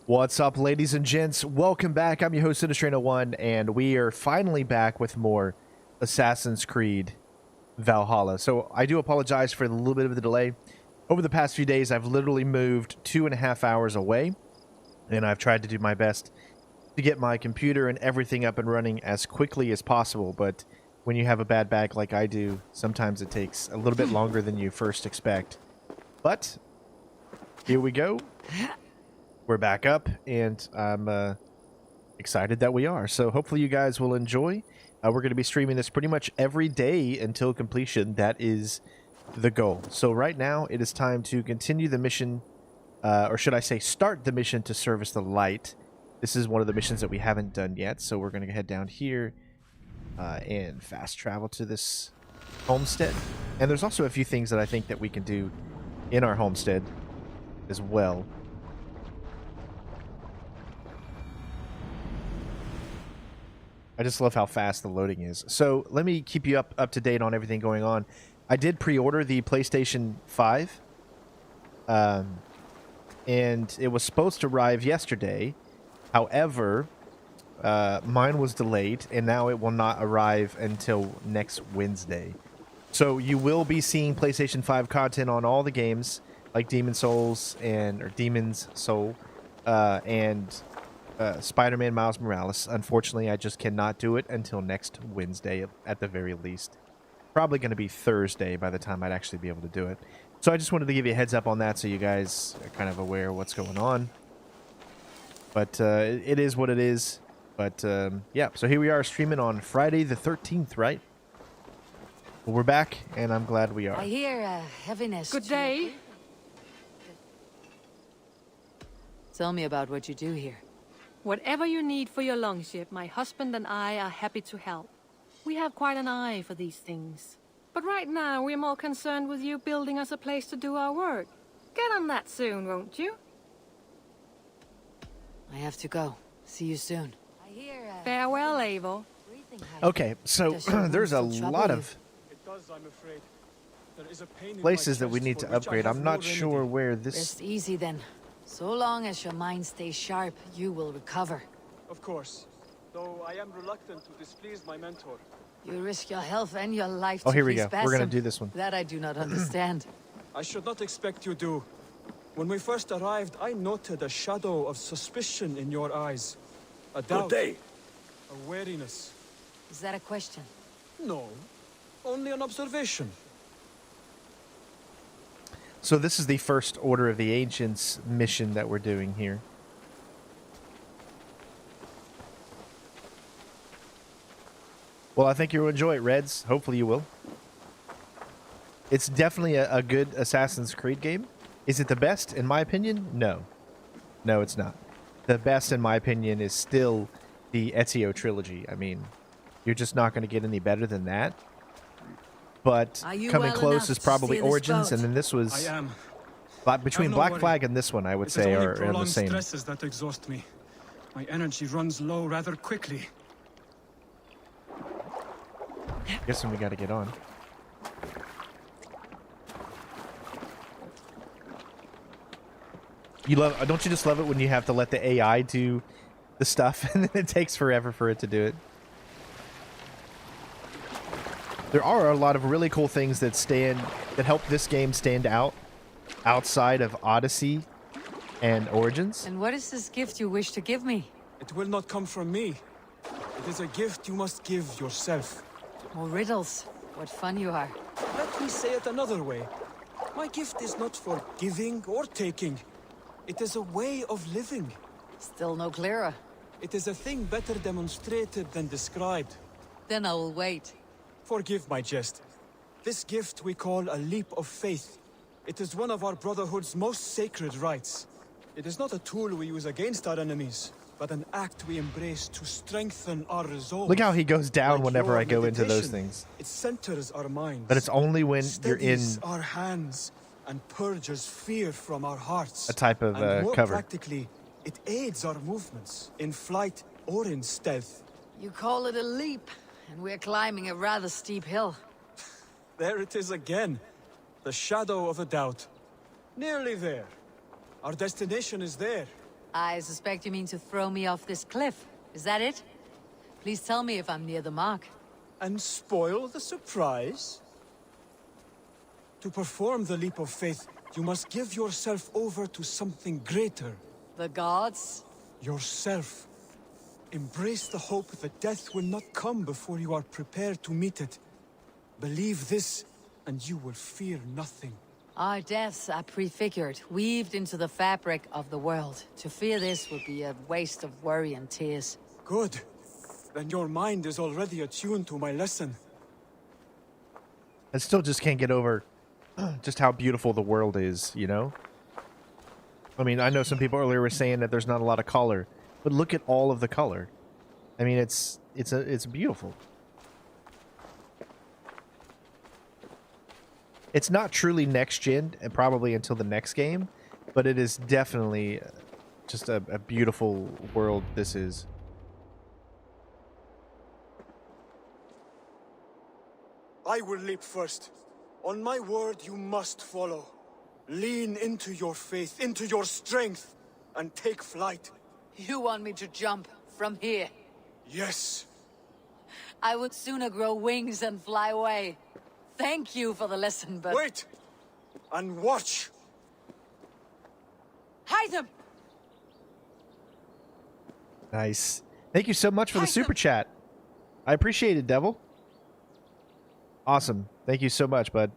What's up, ladies and gents? Welcome back. I'm your host, Sinistrano1, and we are finally back with more Assassin's Creed Valhalla. So I do apologize for a little bit of the delay. Over the past few days, I've literally moved 2.5 hours away, and I've tried to do my best to get my computer and everything up and running as quickly as possible. But when you have a bad back like I do, sometimes it takes a little bit longer than you first expect. But here we go. We're back up, and I'm excited that we are. So hopefully you guys will enjoy. We're going to be streaming this pretty much every day until completion. That is the goal. So right now, it is time to continue the mission, or should I say start the mission to service the light. This is one of the missions that we haven't done yet, so we're going to head down here and fast travel to this homestead. And there's also a few things that I think that we can do in our homestead as well. I just love how fast the loading is. So let me keep you up to date on everything going on. I did pre-order the PlayStation 5, and it was supposed to arrive yesterday. However, mine was delayed, and now it will not arrive until next Wednesday. So you will be seeing PlayStation 5 content on all the games, like Demon's Soul, and Spider-Man Miles Morales. Unfortunately, I just cannot do it until next Wednesday at the very least. Probably going to be Thursday by the time I'd actually be able to do it. So I just wanted to give you a heads up on that so you guys are kind of aware of what's going on. But it is what it is. But yeah, so here we are streaming on Friday the 13th, right? Well, we're back, and I'm glad we are. I hear heaviness. Good day. Tell me about what you do here. Whatever you need for your longship, my husband and I are happy to help. We have quite an eye for these things. But right now, we're more concerned with you building us a place to do our work. Get on that soon, won't you? I have to go. See you soon. I hear, Farewell, Eivor. Okay, so there's a lot of places that we need to upgrade. I'm not sure where this... Rest easy then. So long as your mind stays sharp, you will recover. Of course. Though I am reluctant to displease my mentor. You risk your health and your life Oh, to here we please go. Basim. We're going to do this one. That I do not understand. I should not expect you do. When we first arrived, I noted a shadow of suspicion in your eyes. A doubt. Good day. A wariness. Is that a question? No. Only an observation. So this is the First Order of the Ancients mission that we're doing here. Well, I think you'll enjoy it, Reds. Hopefully you will. It's definitely a good Assassin's Creed game. Is it the best? In my opinion, no. No, it's not. The best, in my opinion, is still the Ezio trilogy. I mean, you're just not going to get any better than that. But coming close is probably Origins, and then this was... I am. But between Black Flag and this one, I would say, are the same. Stresses that exhaust me. My energy runs low rather quickly. Guessing we got to get on. You love? Don't you just love it when you have to let the AI do the stuff, and then it takes forever for it to do it? There are a lot of really cool things that help this game stand out outside of Odyssey and Origins. And what is this gift you wish to give me? It will not come from me. It is a gift you must give yourself. More riddles. What fun you are. Let me say it another way. My gift is not for giving or taking. It is a way of living. Still no clearer. It is a thing better demonstrated than described. Then I will wait. Forgive my jest. This gift we call a leap of faith. It is one of our Brotherhood's most sacred rites. It is not a tool we use against our enemies, but an act we embrace to strengthen our resolve. Look how he goes down Like whenever your I go into those meditation, things. It centers our minds. But it's only when you're in Steadies our hands and purges fear from our hearts. a type of and more cover. practically, it aids our movements in flight or in stealth. You call it a leap, and we're climbing a rather steep hill. There it is again. The shadow of a doubt. Nearly there. Our destination is there. I suspect you mean to throw me off this cliff. Is that it? Please tell me if I'm near the mark. And spoil the surprise? To perform the leap of faith, you must give yourself over to something greater. The gods? Yourself. Embrace the hope that death will not come before you are prepared to meet it. Believe this, and you will fear nothing. Our deaths are prefigured, weaved into the fabric of the world. To fear this would be a waste of worry and tears. Good. Then your mind is already attuned to my lesson. I still just can't get over just how beautiful the world is, you know? I mean, I know some people earlier were saying that there's not a lot of color, but look at all of the color. I mean, it's beautiful. It's not truly next gen, and probably until the next game, but it is definitely just a beautiful world this is. I will leap first. On my word, you must follow. Lean into your faith, into your strength, and take flight. You want me to jump from here? Yes. I would sooner grow wings and fly away. Thank you for the lesson, but... Wait! And watch! Hide them! Nice. Thank you so much for the Hide super them. chat. I appreciate it, Devil. Awesome. Thank you so much, bud.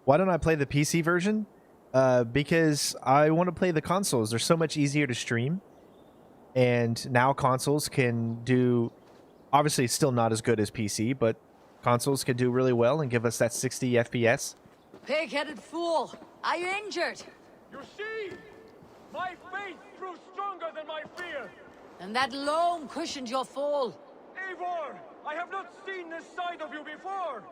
Why don't I play the PC version? Because I want to play the consoles. They're so much easier to stream. And now consoles can do... Obviously, still not as good as PC, but consoles can do really well and give us that 60 FPS. Pig-headed fool! Are you injured? You see? My faith grew stronger than my fear! And that loam cushioned your fall. Eivor! I have not seen this side of you before!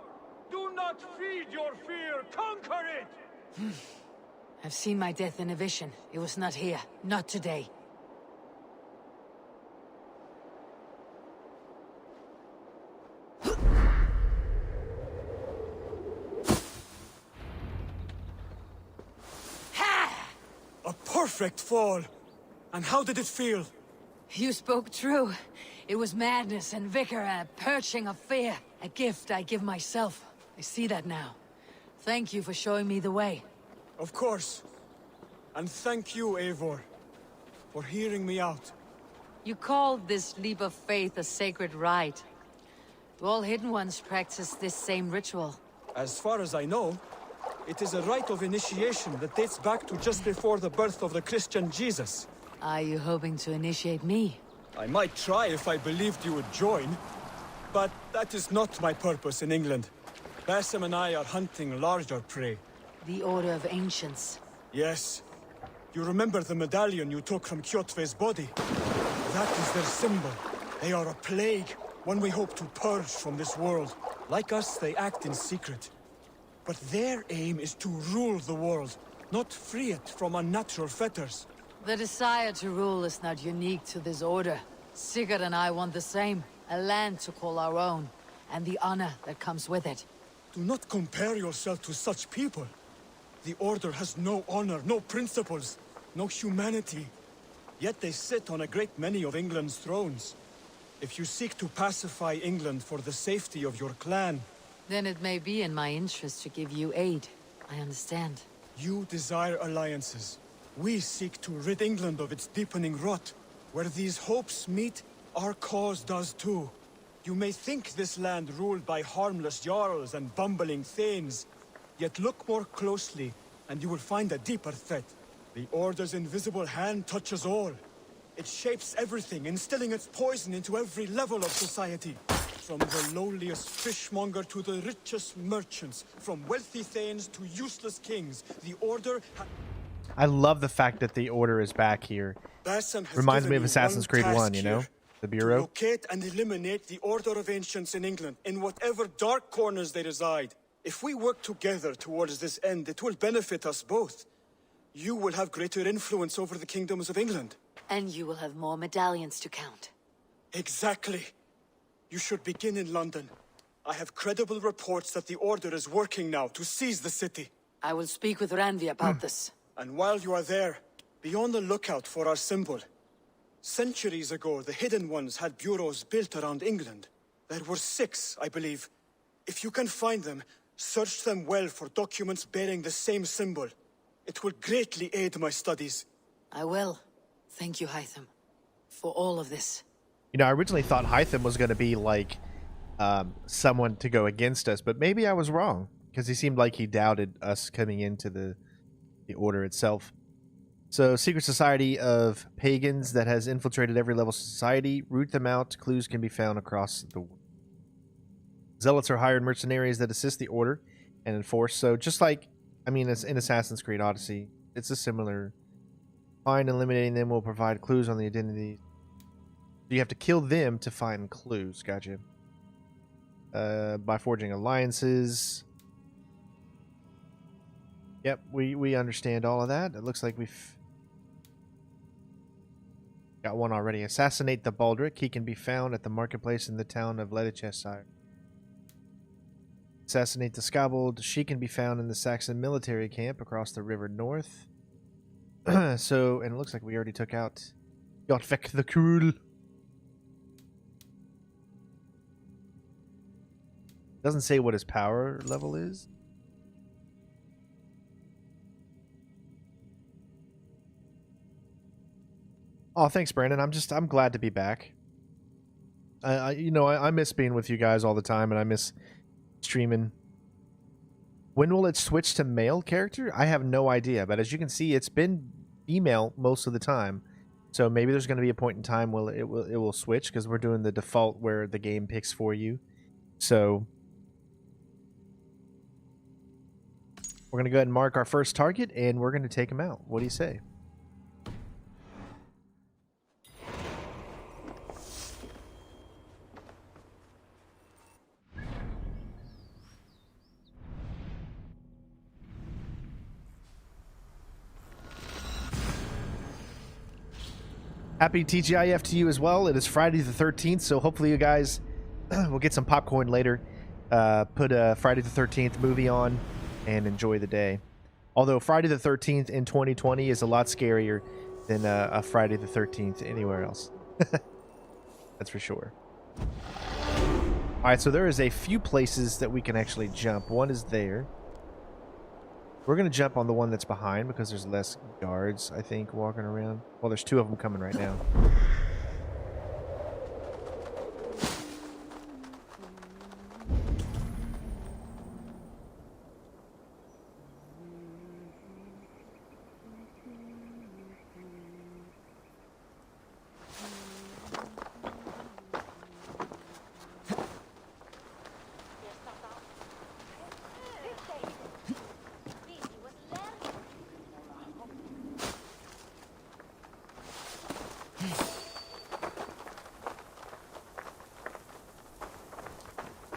Do not feed your fear, conquer it! I've seen my death in a vision. It was not here. Not today. A perfect fall! And how did it feel? You spoke true. It was madness and vigor, a purging of fear. A gift I give myself. I see that now. Thank you for showing me the way. Of course. And thank you, Eivor, for hearing me out. You called this leap of faith a sacred rite. Do all Hidden Ones practice this same ritual? As far as I know, it is a rite of initiation that dates back to just before the birth of the Christian Jesus. Are you hoping to initiate me? I might try if I believed you would join, but that is not my purpose in England. Basim and I are hunting larger prey. The Order of Ancients. Yes. You remember the medallion you took from Kjotve's body? That is their symbol. They are a plague, one we hope to purge from this world. Like us, they act in secret. But their aim is to rule the world, not free it from unnatural fetters. The desire to rule is not unique to this order. Sigurd and I want the same. A land to call our own, and the honor that comes with it. Do not compare yourself to such people. The Order has no honor, no principles, no humanity. Yet they sit on a great many of England's thrones. If you seek to pacify England for the safety of your clan... Then it may be in my interest to give you aid. I understand. You desire alliances. We seek to rid England of its deepening rot. Where these hopes meet, our cause does too. You may think this land ruled by harmless jarls and bumbling thanes. Yet look more closely, and you will find a deeper threat. The Order's invisible hand touches all. It shapes everything, instilling its poison into every level of society. From the lowliest fishmonger to the richest merchants, from wealthy thanes to useless kings, the Order I love the fact that the Order is back here. Basim has Reminds me given of you Assassin's one Creed 1, task you know? here. The To Bureau. locate and eliminate the Order of Ancients in England, in whatever dark corners they reside. If we work together towards this end, it will benefit us both. You will have greater influence over the kingdoms of England. And you will have more medallions to count. Exactly. You should begin in London. I have credible reports that the Order is working now to seize the city. I will speak with Ranvi about this. And while you are there, Be on the lookout for our symbol. Centuries ago, the Hidden Ones had bureaus built around England. There were 6, I believe. If you can find them, search them well for documents bearing the same symbol. It will greatly aid my studies. I will. Thank you, Hytham, for all of this. You know, I originally thought Hytham was going to be like someone to go against us, but maybe I was wrong, because he seemed like he doubted us coming into the order itself. So, secret society of pagans that has infiltrated every level of society. Root them out. Clues can be found across the world. Zealots are hired mercenaries that assist the order and enforce. So, just like, I mean, it's in Assassin's Creed Odyssey, it's a similar. Find and eliminating them will provide clues on the identity. You have to kill them to find clues. Gotcha. By forging alliances. Yep, we understand all of that. It looks like we've got one already. Assassinate the Baldric. He can be found at the marketplace in the town of Leicestershire. Assassinate the Scabold. She can be found in the Saxon military camp across the river north. So, and it looks like we already took out Gotvek the Cruel. Doesn't say what his power level is. Oh, thanks, Brandon. I'm glad to be back. I miss being with you guys all the time, and I miss streaming. When will it switch to male character? I have no idea, but as you can see, it's been female most of the time. So maybe there's going to be a point in time where it will switch, because we're doing the default where the game picks for you. So we're going to go ahead and mark our first target, and we're going to take him out. What do you say? Happy TGIF to you as well. It is Friday the 13th, so hopefully you guys will get some popcorn later. Put a Friday the 13th movie on and enjoy the day. Although Friday the 13th in 2020 is a lot scarier than a Friday the 13th anywhere else. That's for sure. All right, so there is a few places that we can actually jump. One is there. We're going to jump on the one that's behind because there's less guards, I think, walking around. Well, there's 2 of them coming right now.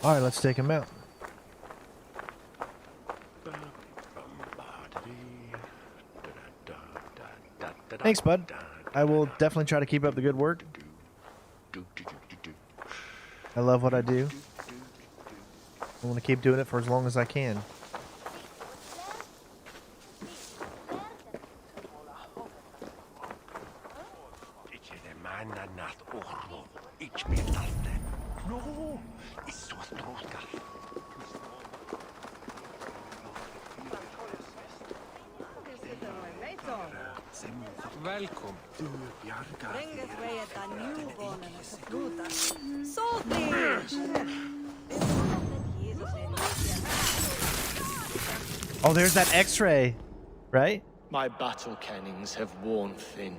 All right, let's take him out. Thanks, bud. I will definitely try to keep up the good work. I love what I do. I want to keep doing it for as long as I can. Oh, there's that X-ray, right? My battle kennings have worn thin.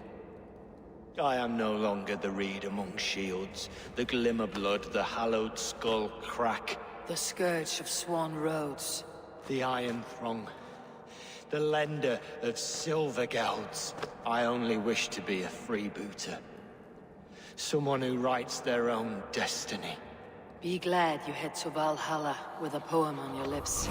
I am no longer the reed among shields, the glimmer blood, the hallowed skull crack. The scourge of Swan Roads. The Iron Throng. The lender of silver gelds. I only wish to be a freebooter. Someone who writes their own destiny. Be glad you head to Valhalla with a poem on your lips.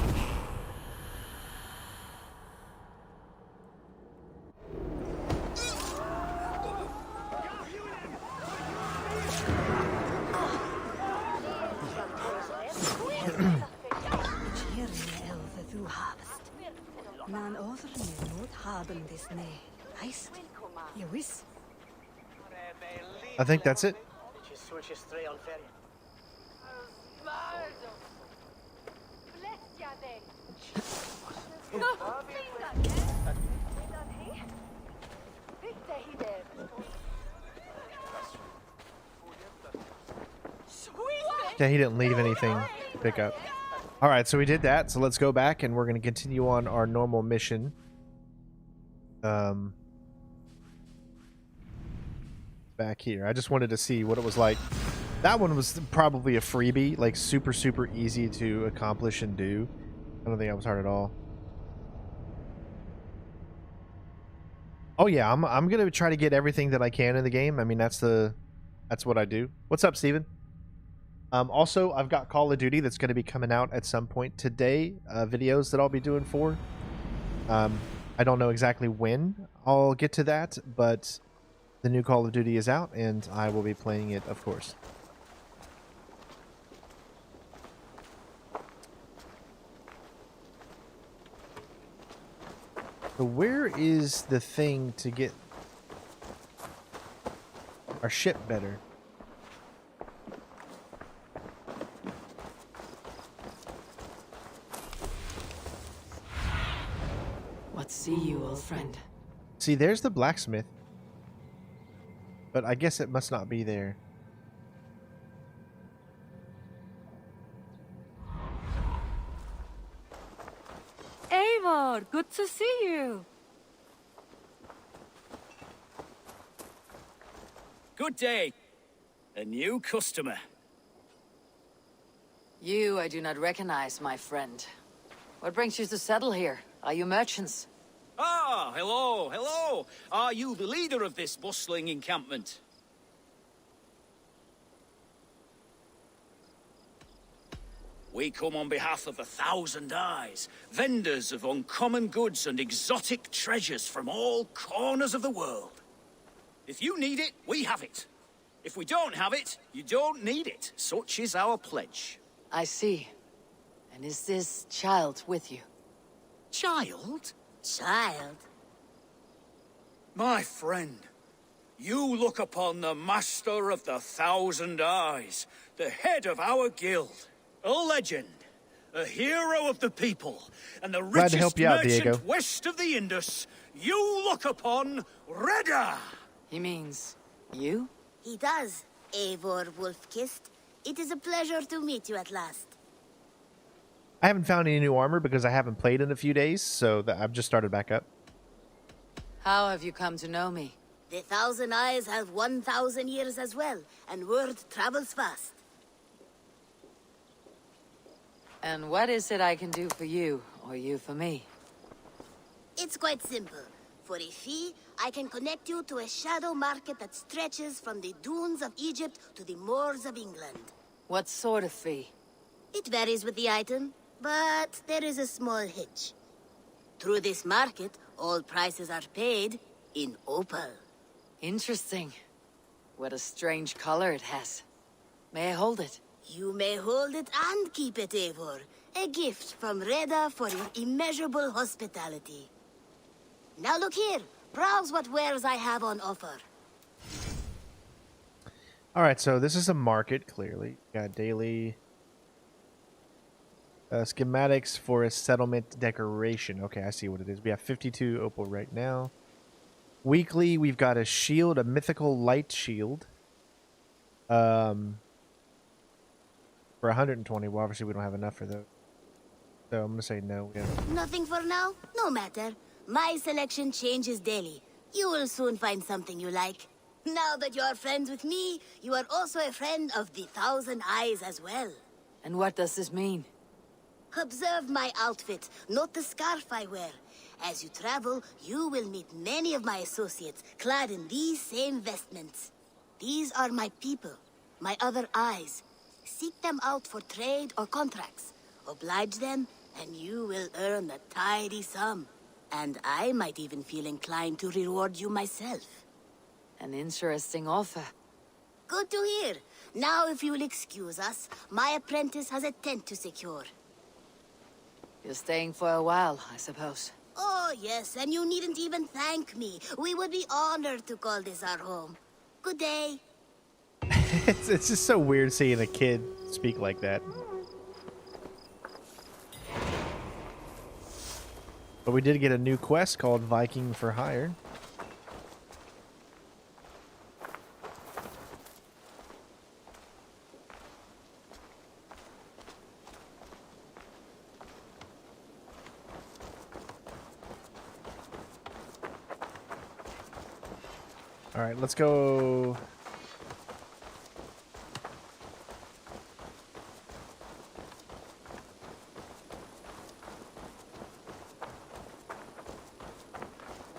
Nice. Lewis? I think that's it. Yeah, he didn't leave anything to pick up. All right, so we did that. So let's go back and we're going to continue on our normal mission. Back here. I just wanted to see what it was like. That one was probably a freebie, like super, super easy to accomplish and do. I don't think that was hard at all. Oh yeah, I'm gonna try to get everything that I can in the game. I mean, that's what I do. What's up, Steven? Also, I've got Call of Duty that's going to be coming out at some point today. Videos that I'll be doing for. I don't know exactly when I'll get to that, but the new Call of Duty is out, and I will be playing it, of course. So where is the thing to get our ship better? What see you, old friend? See, there's the blacksmith. But I guess it must not be there. Eivor, good to see you. Good day. A new customer. You I do not recognize, my friend. What brings you to settle here? Are you merchants? Ah, hello, hello. Are you the leader of this bustling encampment? We come on behalf of the Thousand Eyes, vendors of uncommon goods and exotic treasures from all corners of the world. If you need it, we have it. If we don't have it, you don't need it. Such is our pledge. I see. And is this child with you? Child? Child? My friend, you look upon the master of the Thousand Eyes, the head of our guild, a legend, a hero of the people, and the Glad to help richest you out, merchant Diego. west of the Indus. You look upon Reda. He means you? He does, Eivor Wolf-Kissed. It is a pleasure to meet you at last. I haven't found any new armor because I haven't played in a few days, so I've just started back up. How have you come to know me? The Thousand Eyes have 1,000 years as well, and word travels fast. And what is it I can do for you, or you for me? It's quite simple. For a fee, I can connect you to a shadow market that stretches from the dunes of Egypt to the moors of England. What sort of fee? It varies with the item, but there is a small hitch. Through this market, all prices are paid in opal. Interesting. What a strange color it has. May I hold it? You may hold it and keep it, Eivor. A gift from Reda for your immeasurable hospitality. Now look here. Browse what wares I have on offer. Alright, so this is a market, clearly. Got daily schematics for a settlement decoration. Okay, I see what it is. We have 52 opal right now. Weekly, we've got a shield, a mythical light shield. For 120. Well, obviously we don't have enough for those. So I'm going to say no. Nothing for now? No matter. My selection changes daily. You will soon find something you like. Now that you are friends with me, you are also a friend of the Thousand Eyes as well. And what does this mean? Observe my outfit, note the scarf I wear. As you travel, you will meet many of my associates, clad in these same vestments. These are my people, my other eyes. Seek them out for trade or contracts. Oblige them, and you will earn a tidy sum. And I might even feel inclined to reward you myself. An interesting offer. Good to hear. Now, if you will excuse us, my apprentice has a tent to secure. You're staying for a while, I suppose. Oh, yes, and you needn't even thank me. We would be honored to call this our home. Good day. It's just so weird seeing a kid speak like that. But we did get a new quest called Viking for Hire. All right, let's go.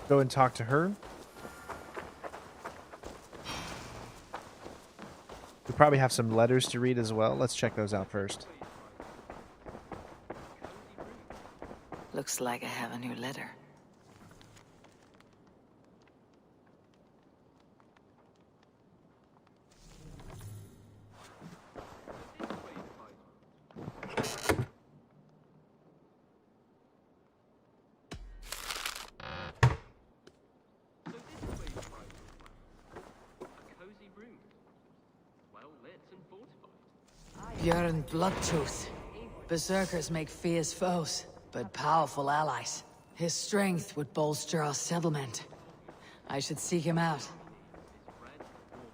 Go and talk to her. We probably have some letters to read as well. Let's check those out first. Looks like I have a new letter. Björn Bloodtooth. Berserkers make fierce foes, but powerful allies. His strength would bolster our settlement. I should seek him out.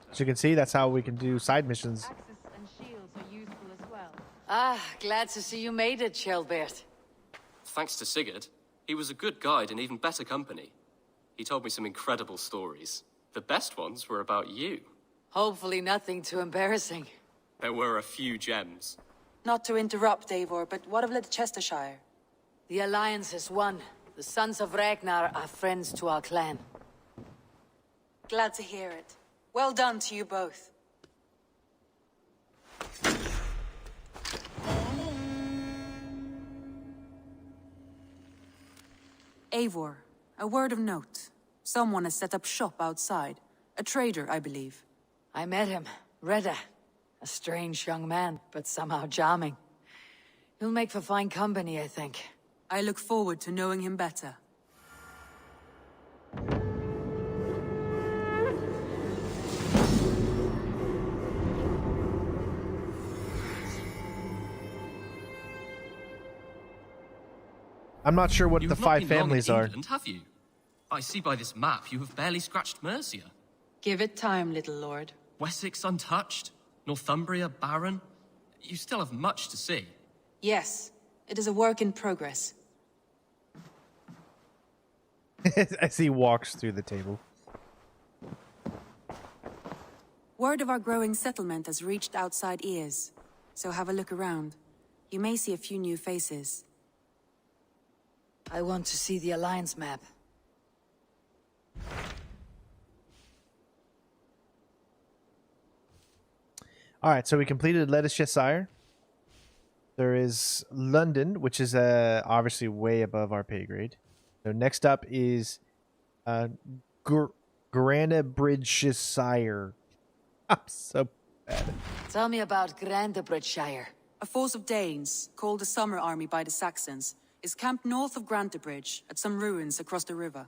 As you can see, that's how we can do side missions. Axes and shields are useful as well. Ah, glad to see you made it, Kjellbert. Thanks to Sigurd, he was a good guide and even better company. He told me some incredible stories. The best ones were about you. Hopefully nothing too embarrassing. There were a few gems. Not to interrupt, Eivor, but what of Leicestershire? The Alliance has won. The Sons of Ragnar are friends to our clan. Glad to hear it. Well done to you both. Eivor, a word of note. Someone has set up shop outside. A trader, I believe. I met him, Redda. A strange young man, but somehow charming. He'll make for fine company, I think. I look forward to knowing him better. I'm not sure what You've the not five been long in families are. England, have you? I see by this map you have barely scratched Mercia. Give it time, little lord. Wessex untouched, Northumbria barren. You still have much to see. Yes, it is a work in progress. As he walks through the table. Word of our growing settlement has reached outside ears, so have a look around. You may see a few new faces. I want to see the Alliance map. Alright, so we completed Leicestershire. There is London, which is obviously way above our pay grade. So next up is Grantebridgeshire. I'm so bad. Tell me about Grantebridgeshire. A force of Danes, called the Summer Army by the Saxons, is camped north of Grantebridge at some ruins across the river.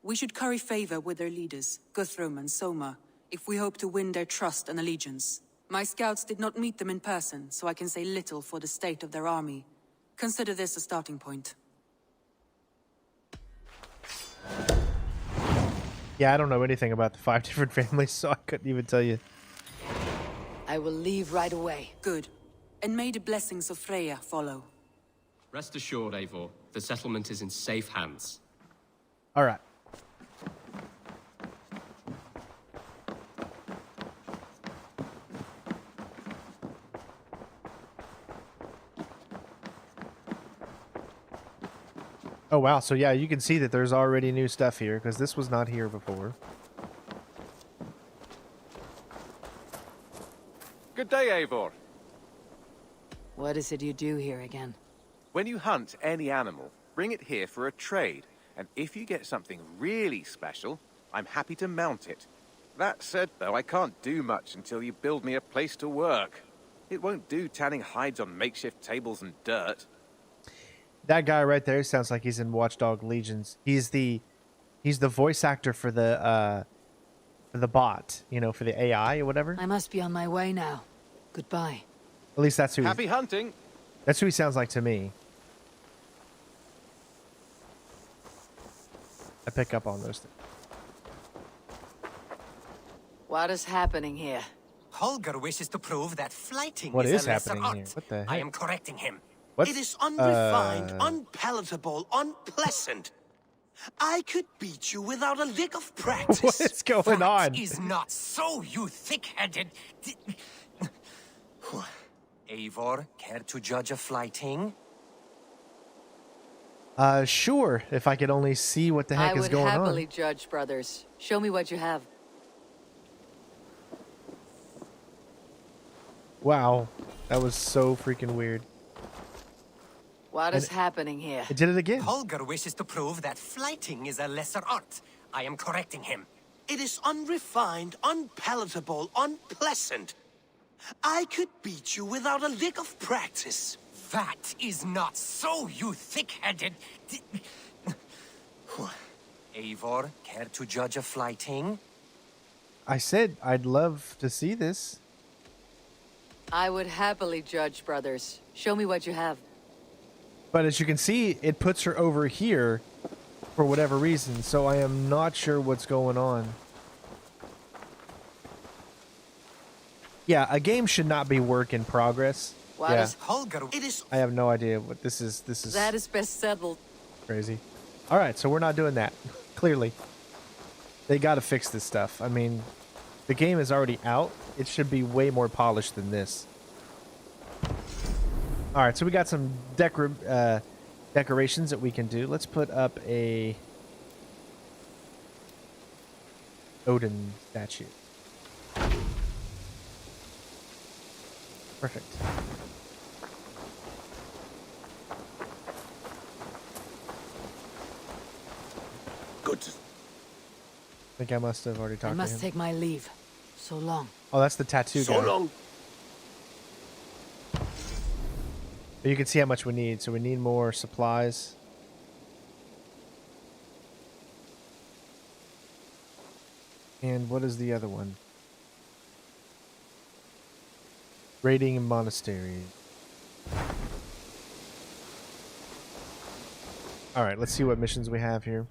We should curry favor with their leaders, Guthrum and Soma, if we hope to win their trust and allegiance. My scouts did not meet them in person, so I can say little for the state of their army. Consider this a starting point. Yeah, I don't know anything about the 5 different families, so I couldn't even tell you. I will leave right away. Good. And may the blessings of Freya follow. Rest assured, Eivor, the settlement is in safe hands. Alright. Oh wow, so yeah, you can see that there's already new stuff here, because this was not here before. Good day, Eivor. What is it you do here again? When you hunt any animal, bring it here for a trade, and if you get something really special, I'm happy to mount it. That said, though, I can't do much until you build me a place to work. It won't do tanning hides on makeshift tables and dirt. That guy right there sounds like he's in Watchdog Legions. He's the voice actor for the bot, you know, for the AI or whatever. I must be on my way now. Goodbye. At least that's who. Happy hunting. That's who he sounds like to me. I pick up on those things. What is happening here? Holger wishes to prove that flighting What is is a lesser happening art. here? What the heck? I am correcting him. What's- It is unrefined, unpalatable, unpleasant. I could beat you without a lick of practice. What is going on? That is not so, you thick-headed... Eivor, care to judge a flighting? Sure, if I could only see what the heck is going I would happily on. judge, brothers. Show me what you have. Wow, that was so freaking weird. What is happening here? It did it again. Holger wishes to prove that flighting is a lesser art. I am correcting him. It is unrefined, unpalatable, unpleasant. I could beat you without a lick of practice. That is not so, you thick-headed... Eivor, care to judge a flighting? I said I'd love to see this. I would happily judge, brothers. Show me what you have. But as you can see, it puts her over here for whatever reason, so I am not sure what's going on. Yeah, a game should not be work in progress. What Yeah. is Holger, it is... I have no idea what this is. This is That is best settled. crazy. All right, so we're not doing that. Clearly. They got to fix this stuff. I mean, the game is already out. It should be way more polished than this. All right, so we got some decorations that we can do. Let's put up a Odin statue. Perfect. Good. I think I must have already I talked to must him. take my leave. So long. Oh, that's the tattoo guy. So long. But you can see how much we need. So we need more supplies. And what is the other one? Raiding a monastery. Alright, let's see what missions we have here.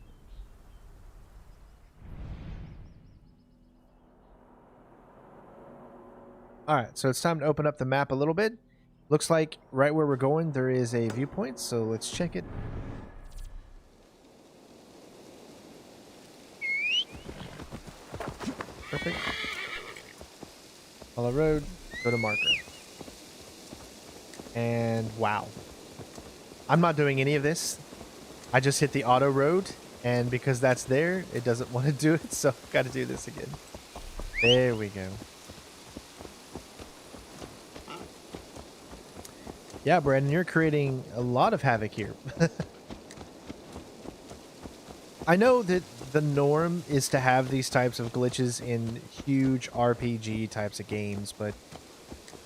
Alright, so it's time to open up the map a little bit. Looks like right where we're going there is a viewpoint, so let's check it. Perfect. Follow road, go to marker. And wow. I'm not doing any of this. I just hit the auto road, and because that's there, it doesn't want to do it, so I've got to do this again. There we go. Yeah, Brandon, you're creating a lot of havoc here. I know that the norm is to have these types of glitches in huge RPG types of games, but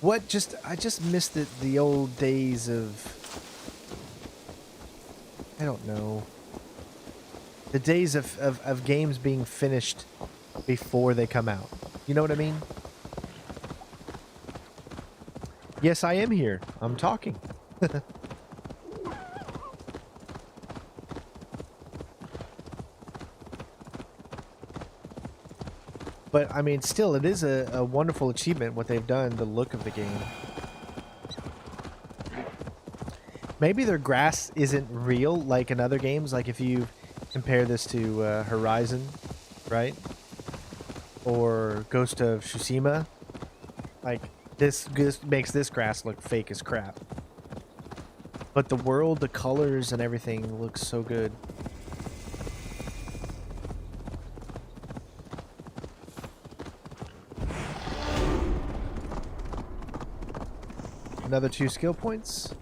I just missed the old days of, I don't know, the days of games being finished before they come out. You know what I mean? Yes, I am here. I'm talking. But, I mean, still, it is a wonderful achievement, what they've done, the look of the game. Maybe their grass isn't real, like in other games. Like, if you compare this to Horizon, right? Or Ghost of Tsushima. Like, this makes this grass look fake as crap. But the world, the colors, and everything looks so good. Another 2 skill points.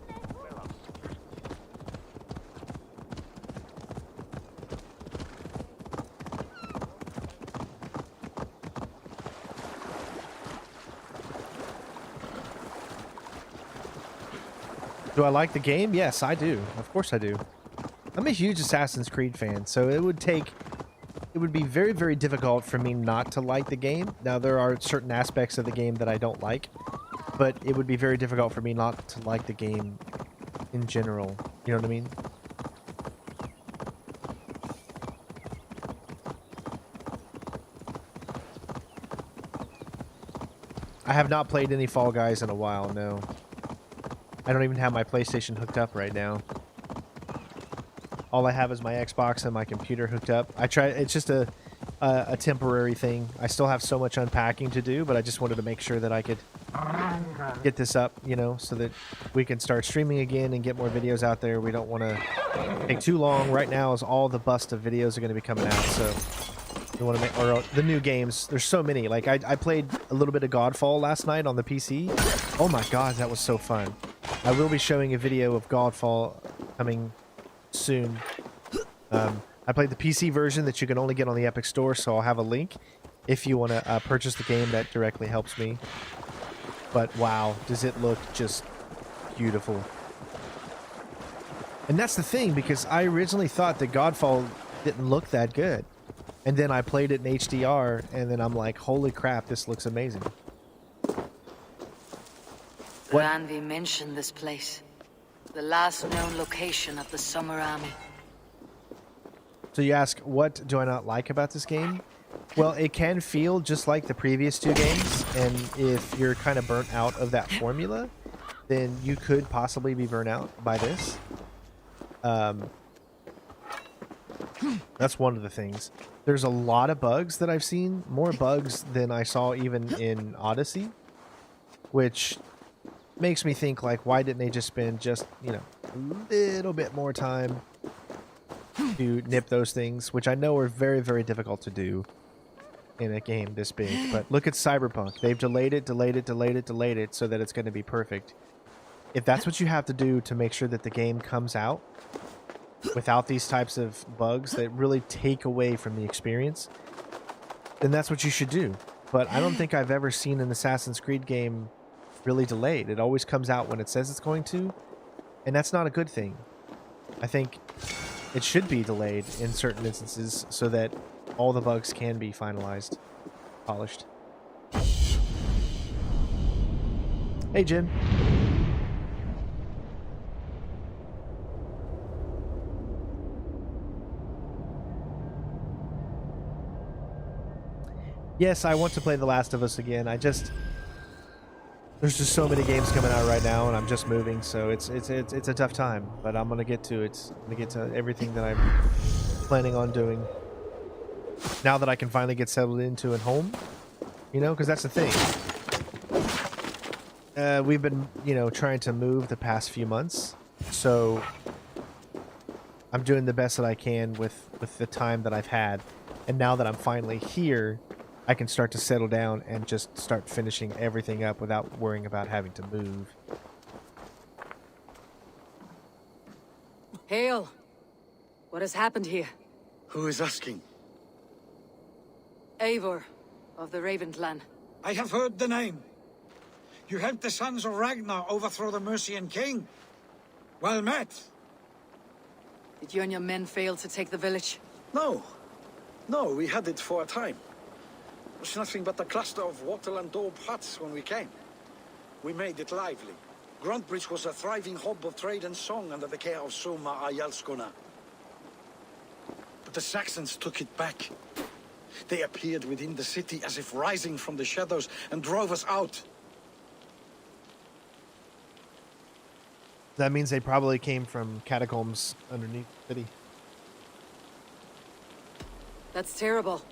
Do Do I like the game? Yes, I do. Of course I do. I'm a huge Assassin's Creed fan, so it would be very, very difficult for me not to like the game. Now, there are certain aspects of the game that I don't like, but it would be very difficult for me not to like the game in general. You know what I mean? I have not played any Fall Guys in a while, no. I don't even have my PlayStation hooked up right now. All I have is my Xbox and my computer hooked up. It's just a temporary thing. I still have so much unpacking to do, but I just wanted to make sure that I could get this up, you know, so that we can start streaming again and get more videos out there. We don't want to take too long. Right now is all the bust of videos are going to be coming out, so we want to make, or the new games. There's so many. Like, I played a little bit of Godfall last night on the PC. Oh my god, that was so fun. I will be showing a video of Godfall coming soon. I played the PC version that you can only get on the Epic Store, so I'll have a link if you want to purchase the game. That directly helps me. But wow, does it look just beautiful. And that's the thing, because I originally thought that Godfall didn't look that good. And then I played it in HDR, and then I'm like, holy crap, this looks amazing. Ranvi mentioned this place. The last known location of the Summer Army. So you ask, what do I not like about this game? Well, it can feel just like the previous two games, and if you're kind of burnt out of that formula, then you could possibly be burnt out by this. That's one of the things. There's a lot of bugs that I've seen, more bugs than I saw even in Odyssey, which makes me think, like, why didn't they just spend just, you know, a little bit more time to nip those things, which I know are very, very difficult to do in a game this big. But look at Cyberpunk. They've delayed it so that it's going to be perfect. If that's what you have to do to make sure that the game comes out without these types of bugs that really take away from the experience, then that's what you should do. But I don't think I've ever seen an Assassin's Creed game really delayed. It always comes out when it says it's going to, and that's not a good thing. I think it should be delayed in certain instances so that all the bugs can be finalized, polished. Hey, Jim. Yes, I want to play The Last of Us again. There's just so many games coming out right now, and I'm just moving, so it's a tough time. But I'm gonna get to it. I'm gonna get to everything that I'm planning on doing. Now that I can finally get settled into at home, you know, because that's the thing. We've been, you know, trying to move the past few months, so I'm doing the best that I can with the time that I've had. And now that I'm finally here, I can start to settle down and just start finishing everything up without worrying about having to move. Hail! What has happened here? Who is asking? Eivor, of the Raven clan. I have heard the name. You helped the sons of Ragnar overthrow the Mercian king. Well met. Did you and your men fail to take the village? No. No, we had it for a time. It was nothing but a cluster of wattle and daub huts when we came. We made it lively. Gruntbridge was a thriving hub of trade and song under the care of Soma Ayalskona. But the Saxons took it back. They appeared within the city as if rising from the shadows and drove us out. That means they probably came from catacombs underneath the city. That's terrible.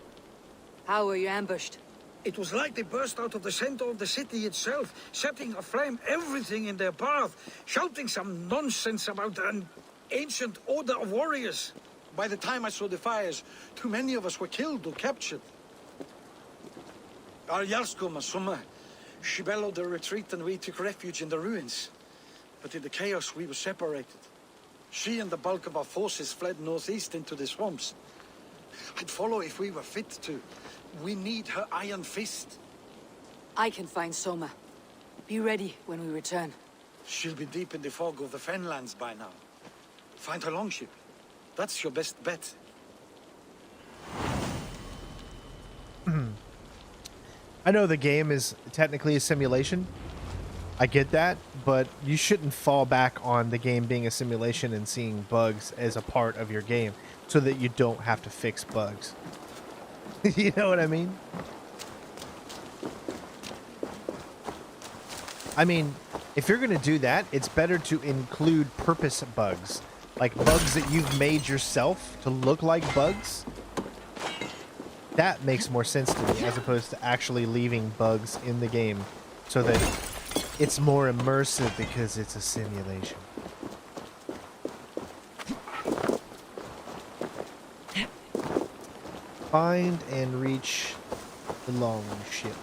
How were you ambushed? It was like they burst out of the center of the city itself, setting aflame everything in their path, shouting some nonsense about an ancient order of warriors. By the time I saw the fires, too many of us were killed or captured. Our Jarlskoma, Summa, she bellowed a retreat and we took refuge in the ruins. But in the chaos we were separated. She and the bulk of our forces fled northeast into the swamps. I'd follow if we were fit to. We need her iron fist. I can find Soma. Be ready when we return. She'll be deep in the fog of the Fenlands by now. Find her longship. That's your best bet. I know the game is technically a simulation. I get that, but you shouldn't fall back on the game being a simulation and seeing bugs as a part of your game so that you don't have to fix bugs. You know what I mean? I mean, if you're going to do that, it's better to include purpose bugs. Like bugs that you've made yourself to look like bugs. That makes more sense to me as opposed to actually leaving bugs in the game so that it's more immersive because it's a simulation. Find and reach the longship.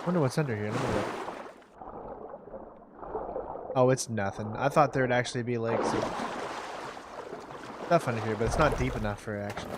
Wonder what's under here. Let me look. Oh, it's nothing. I thought there'd actually be like some stuff under here, but it's not deep enough for it actually.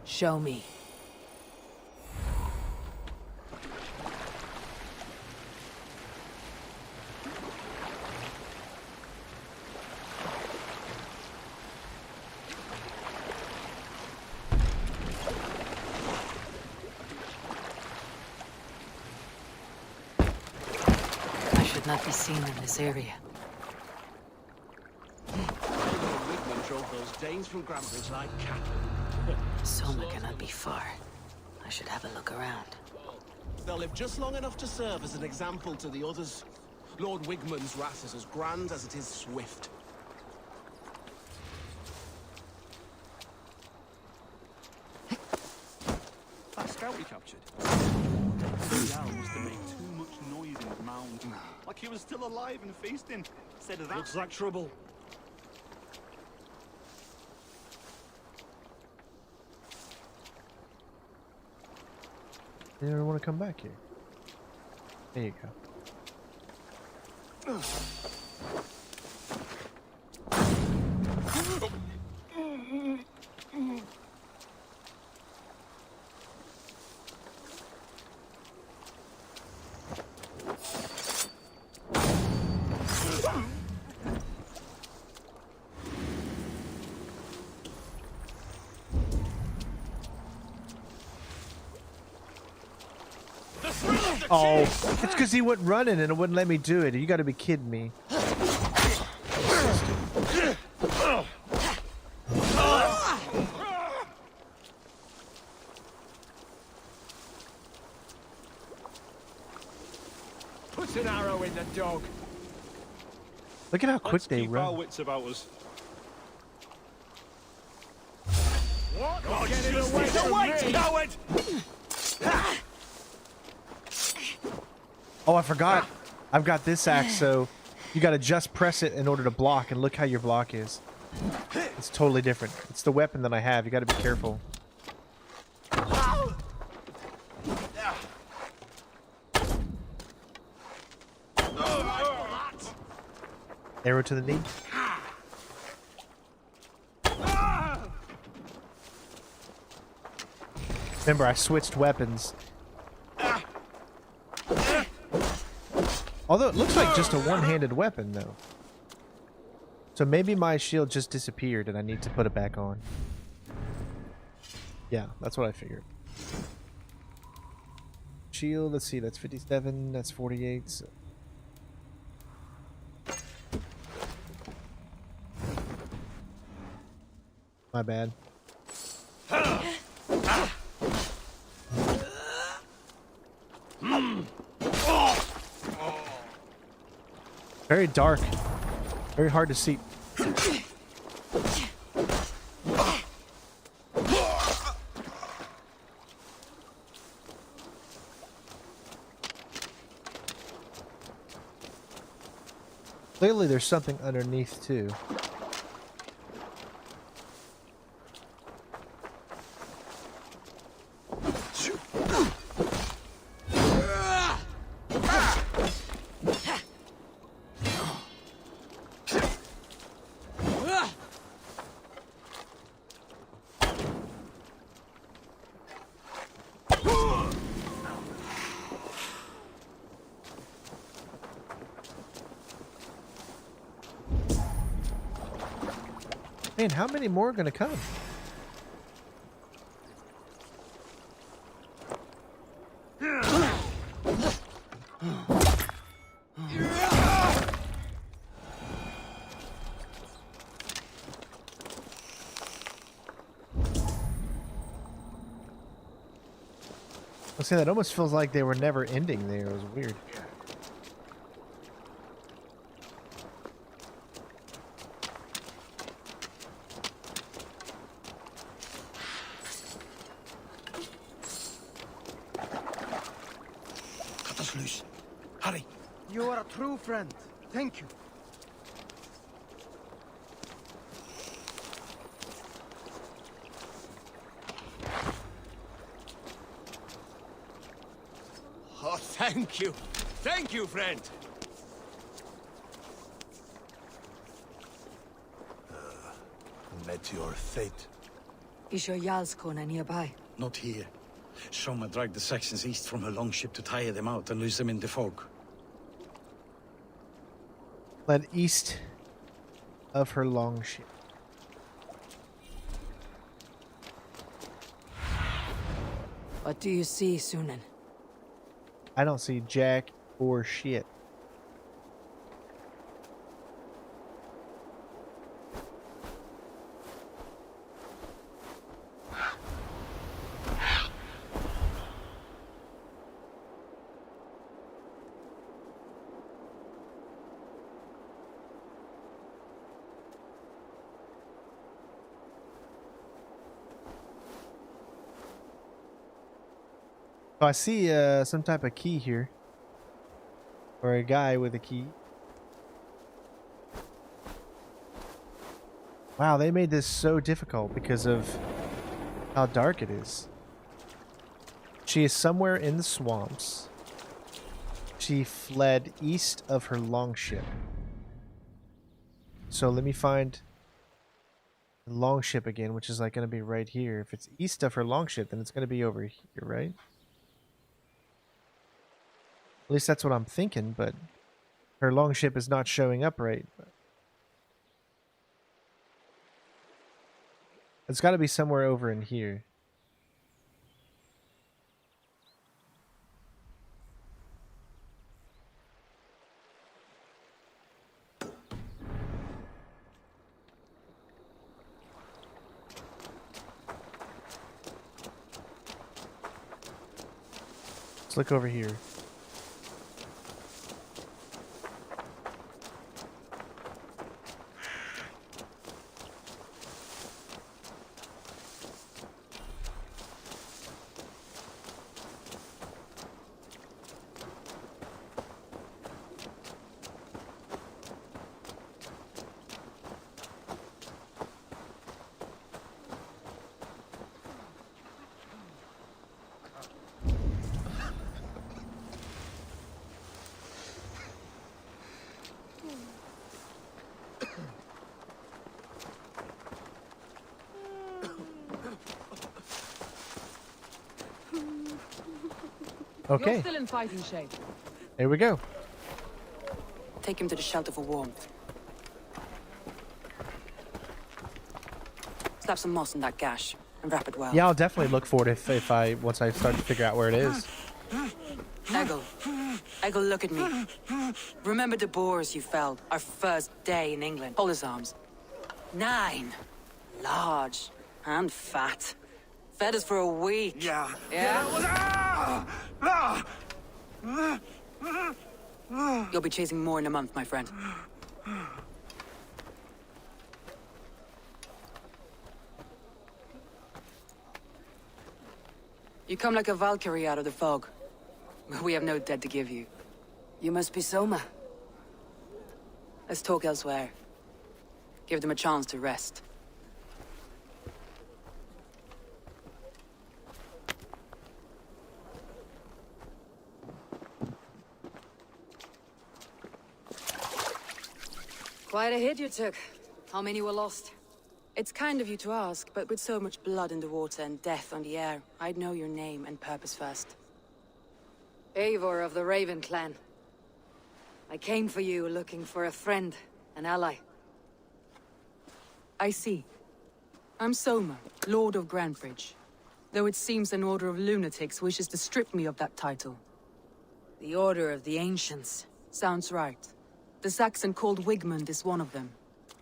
Show me. I should not be seen in this area. Wigman drove those Danes from Grambridge like cattle. Soma cannot be far. I should have a look around. They'll live just long enough to serve as an example to the others. Lord Wigman's wrath is as grand as it is swift. That scout we captured. The owl must have made too much noise in his mound. Like he was still alive and feasting. Instead of that. Looks like trouble. You never want to come back here. There you go. Oh, it's because he went running and it wouldn't let me do it. You got to be kidding me. Put an arrow in the dog. Look at how quick Let's they keep run. our wits about us. What? Oh, Get it just away get from away, me. coward! Oh, I forgot. I've got this axe, so you got to just press it in order to block, and look how your block is. It's totally different. It's the weapon that I have. You got to be careful. Arrow to the knee. Remember, I switched weapons Although it looks like just a one-handed weapon, though. So maybe my shield just disappeared and I need to put it back on. Yeah, that's what I figured. Shield, let's see, that's 57, that's 48. So. My bad. Very dark. Very hard to see. Clearly there's something underneath too. Man, how many more are gonna come? I'll say that almost feels like they were never ending there. It was weird. Cut us loose. Hurry. You are a true friend. Thank you. Oh, thank you. Thank you, friend. Met your fate. Is your Jarlskona nearby? Not here. Soma dragged the Saxons east from her longship to tire them out and lose them in the fog. Led east of her longship. What do you see, Sunan? I don't see jack or shit. Oh, I see some type of key here. Or a guy with a key. Wow, they made this so difficult because of how dark it is. She is somewhere in the swamps. She fled east of her longship. So let me find the longship again, which is like going to be right here. If it's east of her longship, then it's going to be over here, right? At least that's what I'm thinking, but her longship is not showing up right. It's got to be somewhere over in here. Let's look over here. Okay. You're still in fighting shape. There we go. Take him to the shelter for warmth. Slap some moss in that gash and wrap it well. Yeah, I'll definitely look for it if I once I start to figure out where it is. Eggle, look at me. Remember the boars you felled our first day in England? Hold his arms. 9. Large and fat. Fed us for a week. Yeah. You'll be chasing more in a month, my friend. You come like a Valkyrie out of the fog. We have no dead to give you. You must be Soma. Let's talk elsewhere. Give them a chance to rest. Quite a hit you took. How many were lost? It's kind of you to ask, but with so much blood in the water and death on the air, I'd know your name and purpose first. Eivor of the Raven clan. I came for you looking for a friend, an ally. I see. I'm Soma, Lord of Grantebridge. Though it seems an order of lunatics wishes to strip me of that title. The Order of the Ancients. Sounds right. The Saxon called Wigmund is one of them.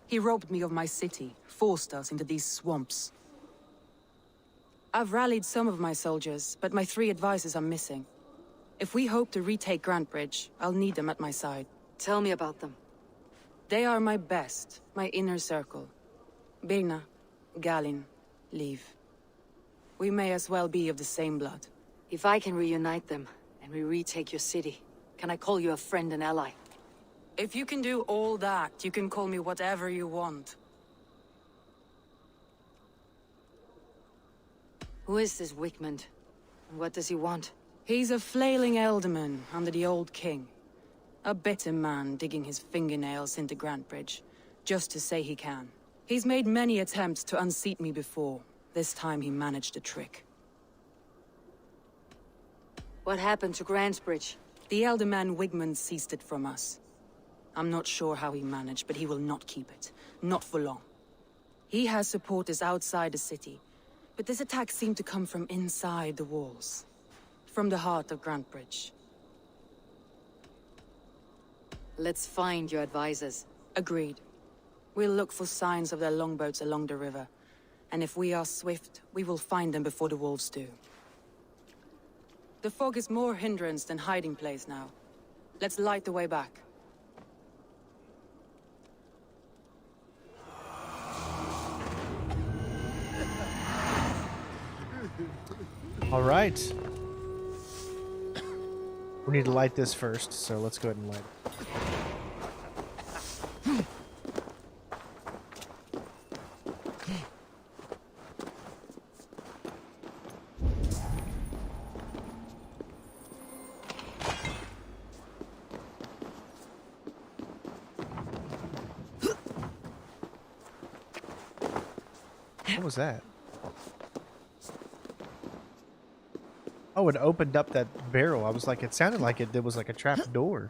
He robbed me of my city, forced us into these swamps. I've rallied some of my soldiers, but my 3 advisors are missing. If we hope to retake Grantebridge, I'll need them at my side. Tell me about them. They are my best, my inner circle. Birna, Galin, Liv. We may as well be of the same blood. If I can reunite them, and we retake your city, can I call you a friend and ally? If you can do all that, you can call me whatever you want. Who is this Wigmund? And what does he want? He's a flailing elderman under the old king. A bitter man digging his fingernails into Grantebridge, just to say he can. He's made many attempts to unseat me before. This time he managed a trick. What happened to Grantebridge? The elder man Wigmund seized it from us. I'm not sure how he managed, but he will not keep it. Not for long. He has supporters outside the city, but this attack seemed to come from inside the walls. From the heart of Grantebridge. Let's find your advisors. Agreed. We'll look for signs of their longboats along the river. And if we are swift, we will find them before the wolves do. The fog is more hindrance than hiding place now. Let's light the way back. All right. We need to light this first, so let's go ahead and light it. What was that? Oh, it opened up that barrel. I was like, it sounded like it was like a trap door.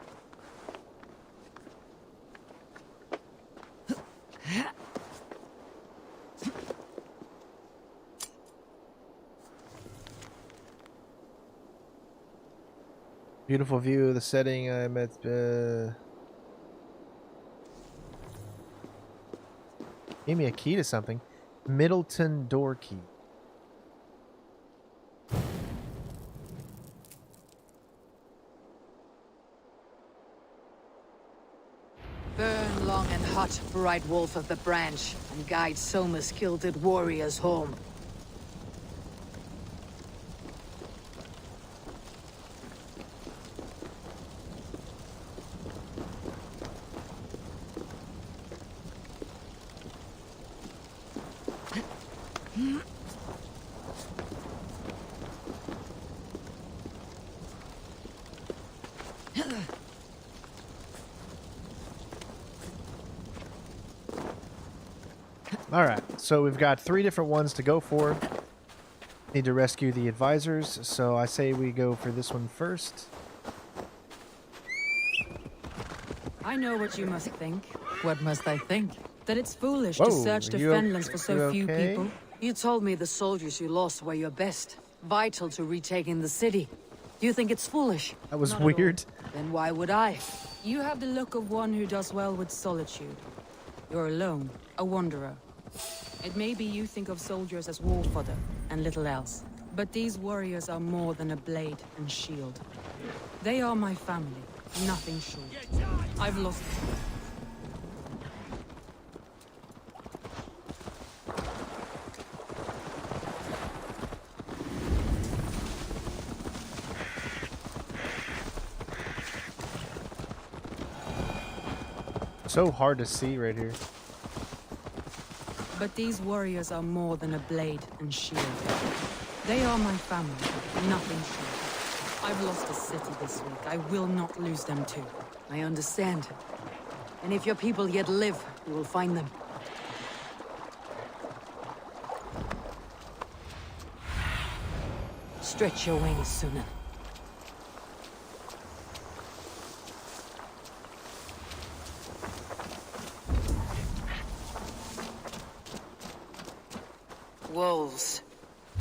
Beautiful view of the setting. I'm at. Gave me a key to something. Middleton door key. Burn long and hot, bright wolf of the branch, and guide Soma's gilded warriors home. Alright, so we've got 3 different ones to go for. Need to rescue the advisors, so I say we go for this one first. I know what you must think. What must I think? That it's foolish Whoa, to search the you Fenlands for so you few okay? people. You told me the soldiers you lost were your best, vital to retaking the city. You think it's foolish? That was Not at all. weird. Then why would I? You have the look of one who does well with solitude. You're alone, a wanderer. It may be you think of soldiers as war fodder and little else. But these warriors are more than a blade and shield. They are my family, nothing short. I've lost them. So hard to see right here. But these warriors are more than a blade and shield. They are my family, nothing short. I've lost a city this week. I will not lose them too. I understand. And if your people yet live, you will find them. Stretch your wings, Sunan. Wolves.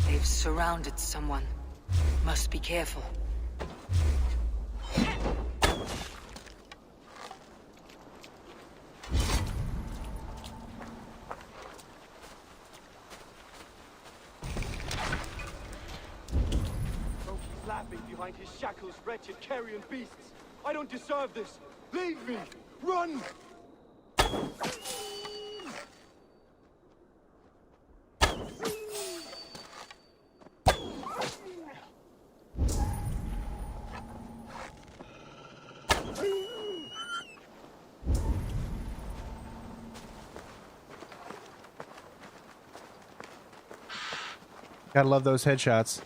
They've surrounded someone. Must be careful. Laughing behind his shackles, wretched carrion beasts. I don't deserve this. Leave me! Run! Gotta love those headshots.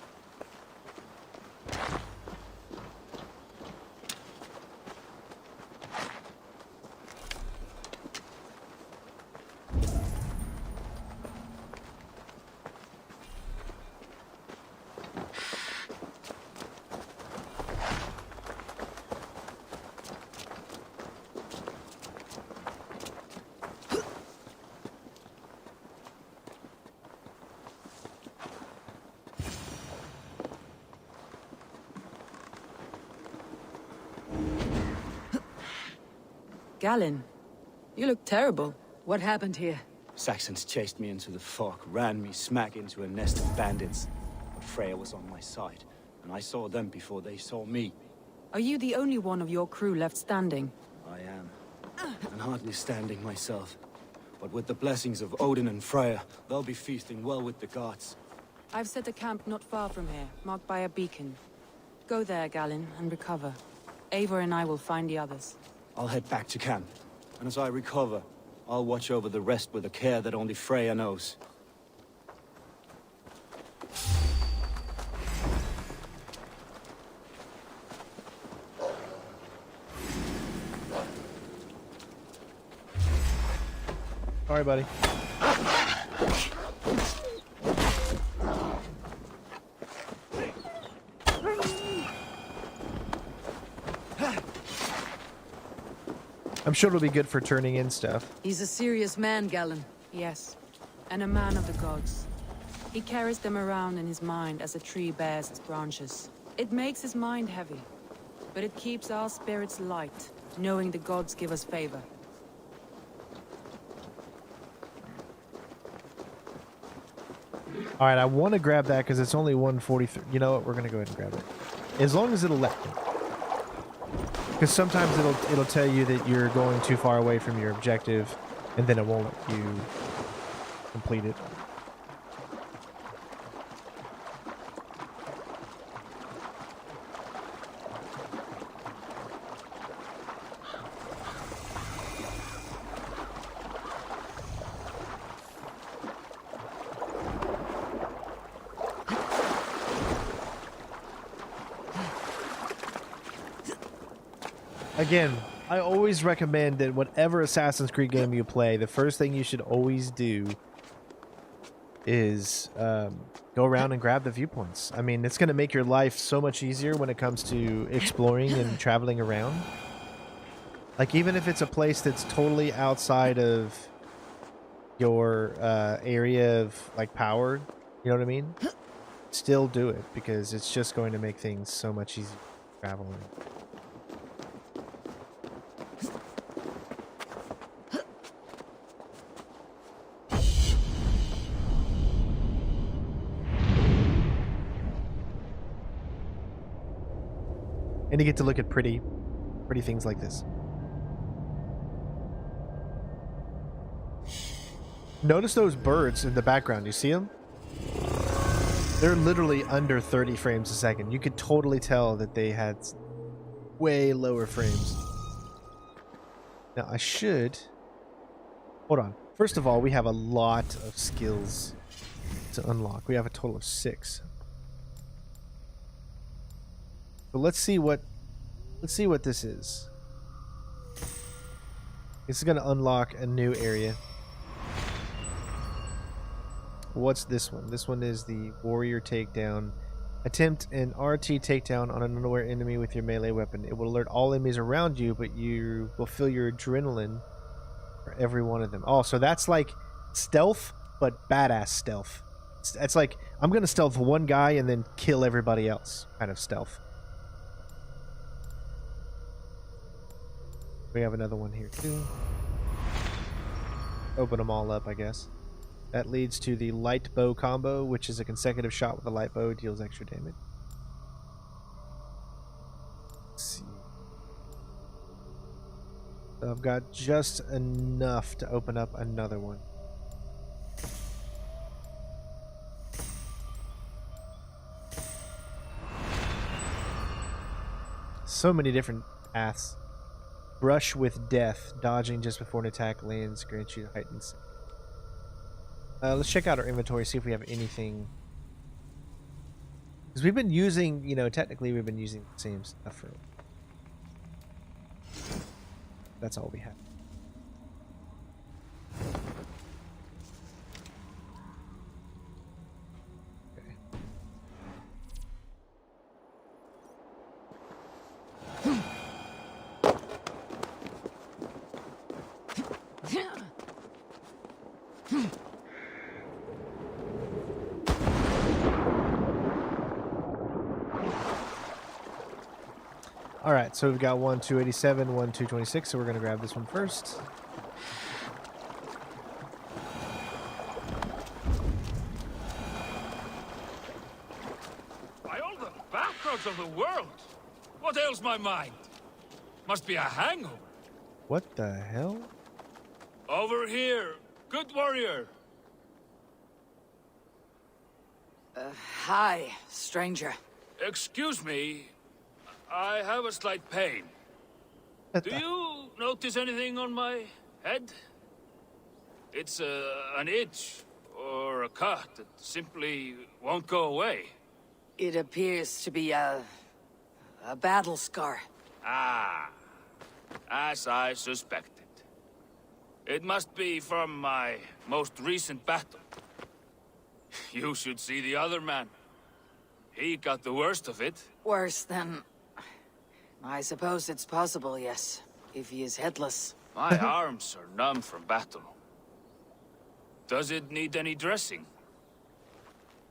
Galen, you look terrible. What happened here? Saxons chased me into the fog, ran me smack into a nest of bandits. But Freya was on my side, and I saw them before they saw me. Are you the only one of your crew left standing? I am. And hardly standing myself. But with the blessings of Odin and Freya, they'll be feasting well with the gods. I've set a camp not far from here, marked by a beacon. Go there, Galen, and recover. Eivor and I will find the others. I'll head back to camp, and as I recover, I'll watch over the rest with a care that only Freya knows. Sorry, buddy. I'm sure it'll be good for turning in stuff. He's a serious man, Galen. Yes, and a man of the gods. He carries them around in his mind as a tree bears its branches. It makes his mind heavy, but it keeps our spirits light, knowing the gods give us favor. All right, I want to grab that because it's only 143. You know what? We're gonna go ahead and grab it, as long as it'll let me. Because sometimes it'll tell you that you're going too far away from your objective, and then it won't let you complete it. Again, I always recommend that whatever Assassin's Creed game you play, the first thing you should always do is go around and grab the viewpoints. I mean, it's going to make your life so much easier when it comes to exploring and traveling around. Like, even if it's a place that's totally outside of your area of, like, power, you know what I mean? Still do it, because it's just going to make things so much easier traveling. And you get to look at pretty things like this. Notice those birds in the background. You see them? They're literally under 30 frames a second. You could totally tell that they had way lower frames. Now I should... Hold on. First of all, we have a lot of skills to unlock. We have a total of 6. So let's see what this is. This is going to unlock a new area. What's this one? This one is the warrior takedown. Attempt an RT takedown on an unaware enemy with your melee weapon. It will alert all enemies around you, but you will feel your adrenaline for every one of them. Oh, so that's like stealth, but badass stealth. It's like, I'm going to stealth one guy and then kill everybody else kind of stealth. We have another one here too. Open them all up, I guess. That leads to the light bow combo, which is a consecutive shot with a light bow, deals extra damage. Let's see. So I've got just enough to open up another one. So many different paths. Brush with death. Dodging just before an attack lands grants you heightened. Let's check out our inventory, see if we have anything. Because we've been using, you know, technically we've been using the same stuff for... That's all we have. Alright, so we've got one 287, one 226, so we're going to grab this one first. By all the backroads of the world! What ails my mind? Must be a hangover. What the hell? Over here, good warrior. Hi, stranger. Excuse me, I have a slight pain. Do you notice anything on my head? It's an itch or a cut that simply won't go away. It appears to be a battle scar. Ah, as I suspected. It must be from my most recent battle. You should see the other man. He got the worst of it. Worse than... I suppose it's possible, yes. If he is headless. My arms are numb from battle. Does it need any dressing?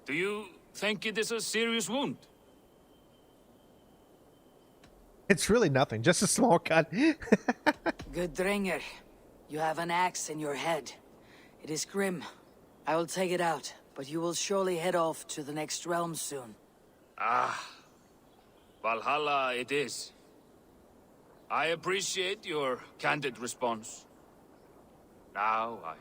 Do you think it is a serious wound? It's really nothing, just a small cut. Good Dringer. You have an axe in your head. It is grim. I will take it out, but you will surely head off to the next realm soon. Ah, Valhalla it is. I appreciate your candid response. Now I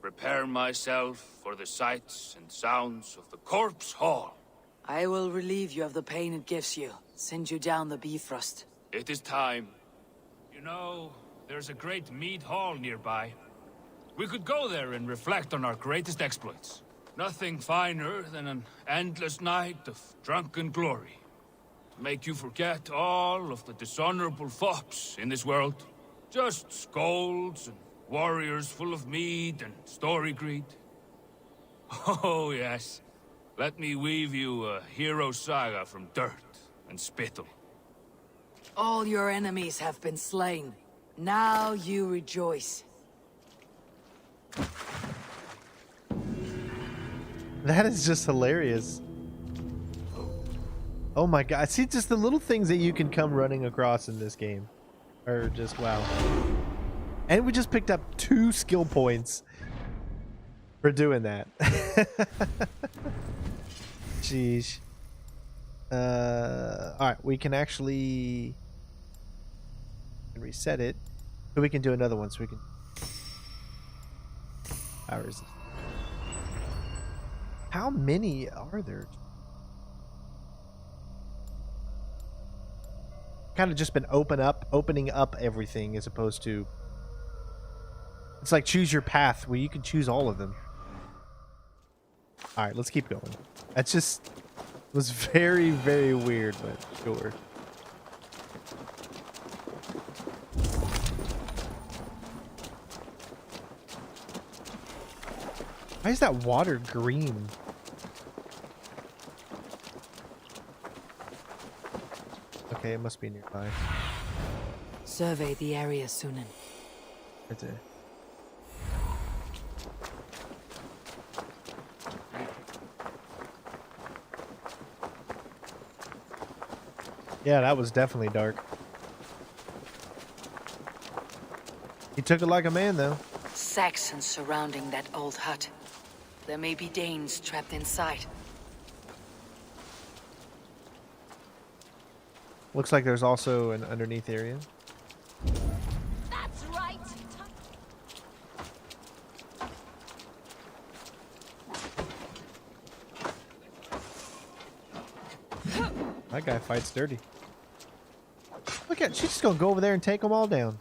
prepare myself for the sights and sounds of the Corpse Hall. I will relieve you of the pain it gives you. Send you down the Bifrost. It is time. You know, there's a great mead hall nearby. We could go there and reflect on our greatest exploits. Nothing finer than an endless night of drunken glory. To make you forget all of the dishonorable thoughts in this world. Just scolds and warriors full of mead and story greed. Oh yes, let me weave you a hero saga from dirt and spittle. All your enemies have been slain. Now you rejoice. That is just hilarious. Oh my god. See, just the little things that you can come running across in this game are just wow. And we just picked up 2 skill points for doing that. Jeez. Alright, we can actually reset it. So we can do another one, so we can... Power resist. How many are there? Kind of just been opening up everything as opposed to... It's like choose your path where you can choose all of them. Alright, let's keep going. That's just... It was very, very weird, but sure. Why is that water green? Okay, it must be nearby. Survey the area, Sunan. Right there. Yeah, that was definitely dark. He took it like a man, though. Saxons surrounding that old hut. There may be Danes trapped inside. Looks like there's also an underneath area. That's right. That guy fights dirty. Look at, she's just gonna go over there and take them all down.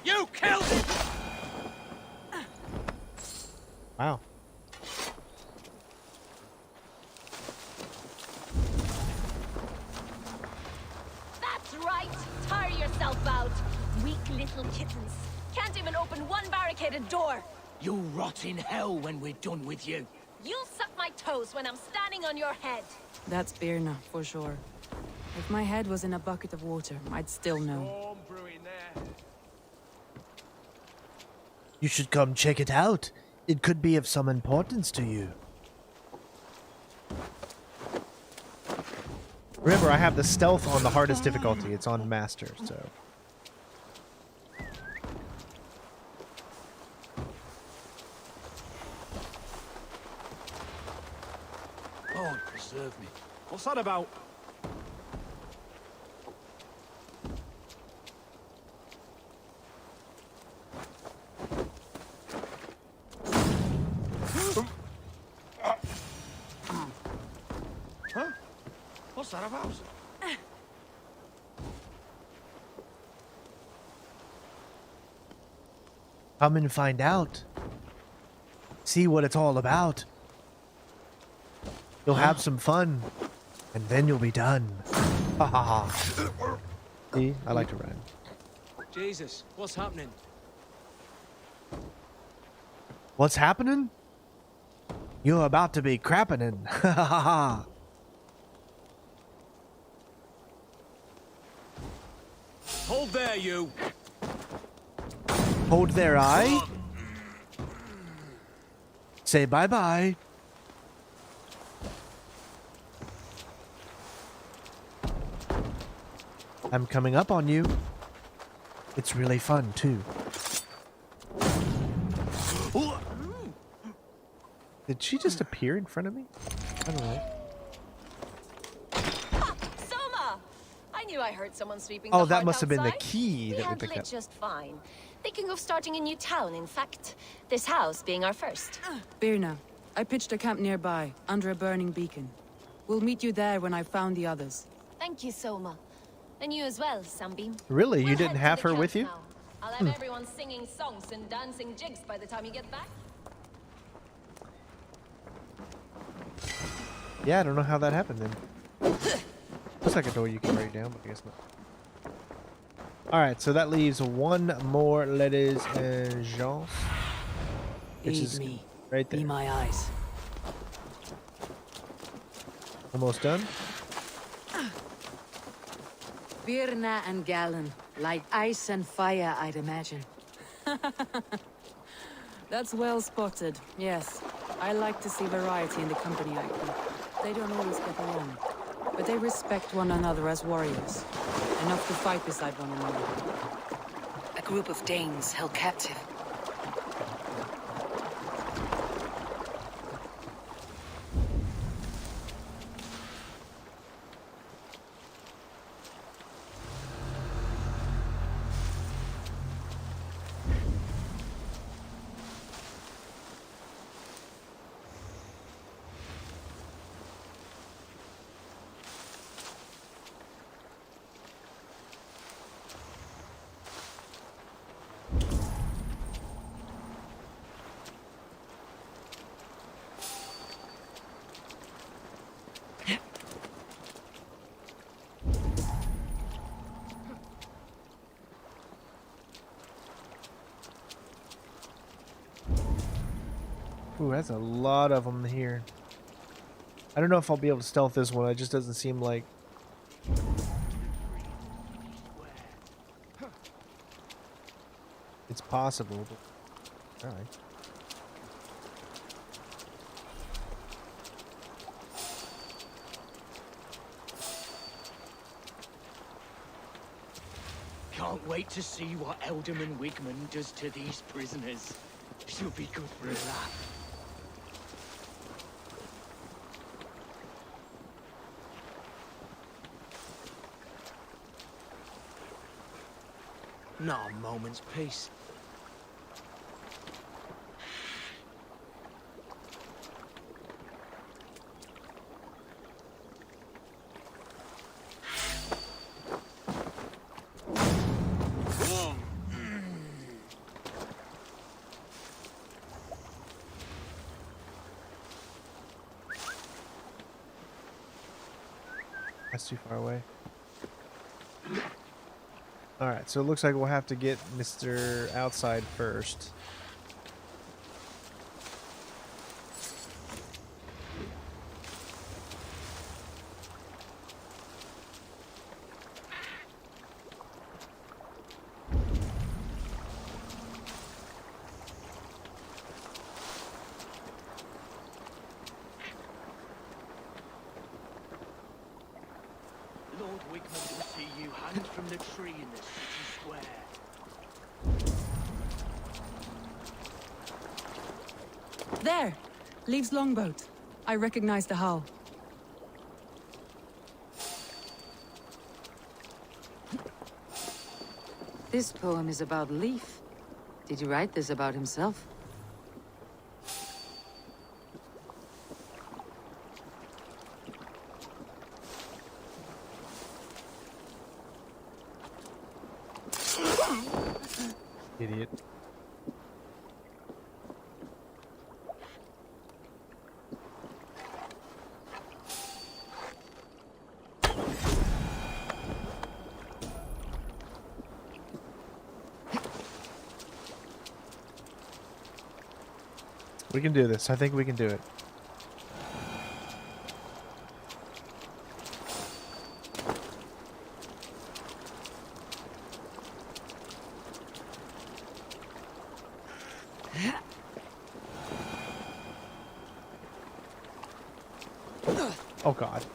You killed him! Wow. That's right. Tire yourself out. Weak little kittens. Can't even open one barricaded door. You'll rot in hell when we're done with you. You'll suck my toes when I'm standing on your head. That's Birna, for sure. If my head was in a bucket of water, I'd still know. You should come check it out. It could be of some importance to you. Remember, I have the stealth on the hardest difficulty. It's on master, so... Lord, preserve me. What's that about? Huh? What's that about? Come and find out. See what it's all about. You'll have some fun, and then you'll be done. Ha ha ha. See, I like to rhyme. Jesus, what's happening? What's happening? You're about to be crappening. Ha ha ha. Hold there, you! Hold their eye. Say bye-bye. I'm coming up on you. It's really fun, too. Did she just appear in front of me? I don't know. Soma! I knew I heard someone sweeping Oh, the that hearth must have been the outside. key that we handled picked it up. just fine. Thinking of starting a new town, in fact. This house being our first. Birna, I pitched a camp nearby, under a burning beacon. We'll meet you there when I've found the others. Thank you, Soma. And you as well, Sunbeam. Really? You We'll didn't head to have the her camp with you? now. I'll have everyone singing songs and dancing jigs by the time you get back. Yeah, I don't know how that happened then. Looks like a door you can break down, but I guess not. Alright, so that leaves one more Les Agents. Which Aid is me. right there. Be my eyes. Almost done. Birna and Gallon, like ice and fire, I'd imagine. That's well spotted, yes. I like to see variety in the company I keep. They don't always get along, but they respect one another as warriors. Enough to fight beside one another. A group of Danes held captive. Ooh, that's a lot of them here. I don't know if I'll be able to stealth this one. It just doesn't seem like... It's possible, but... Alright. Can't wait to see what Alderman Wigman does to these prisoners. She'll be good for a laugh. Not a moment's peace. That's too far away. Alright, so it looks like we'll have to get Mr. Outside first. Lord Wigman will see you hanged from the tree in the city square. There! Leaves longboat. I recognize the hull. This poem is about Leif. Did you write this about himself? Idiot. We can do this. I think we can do it. Oh god.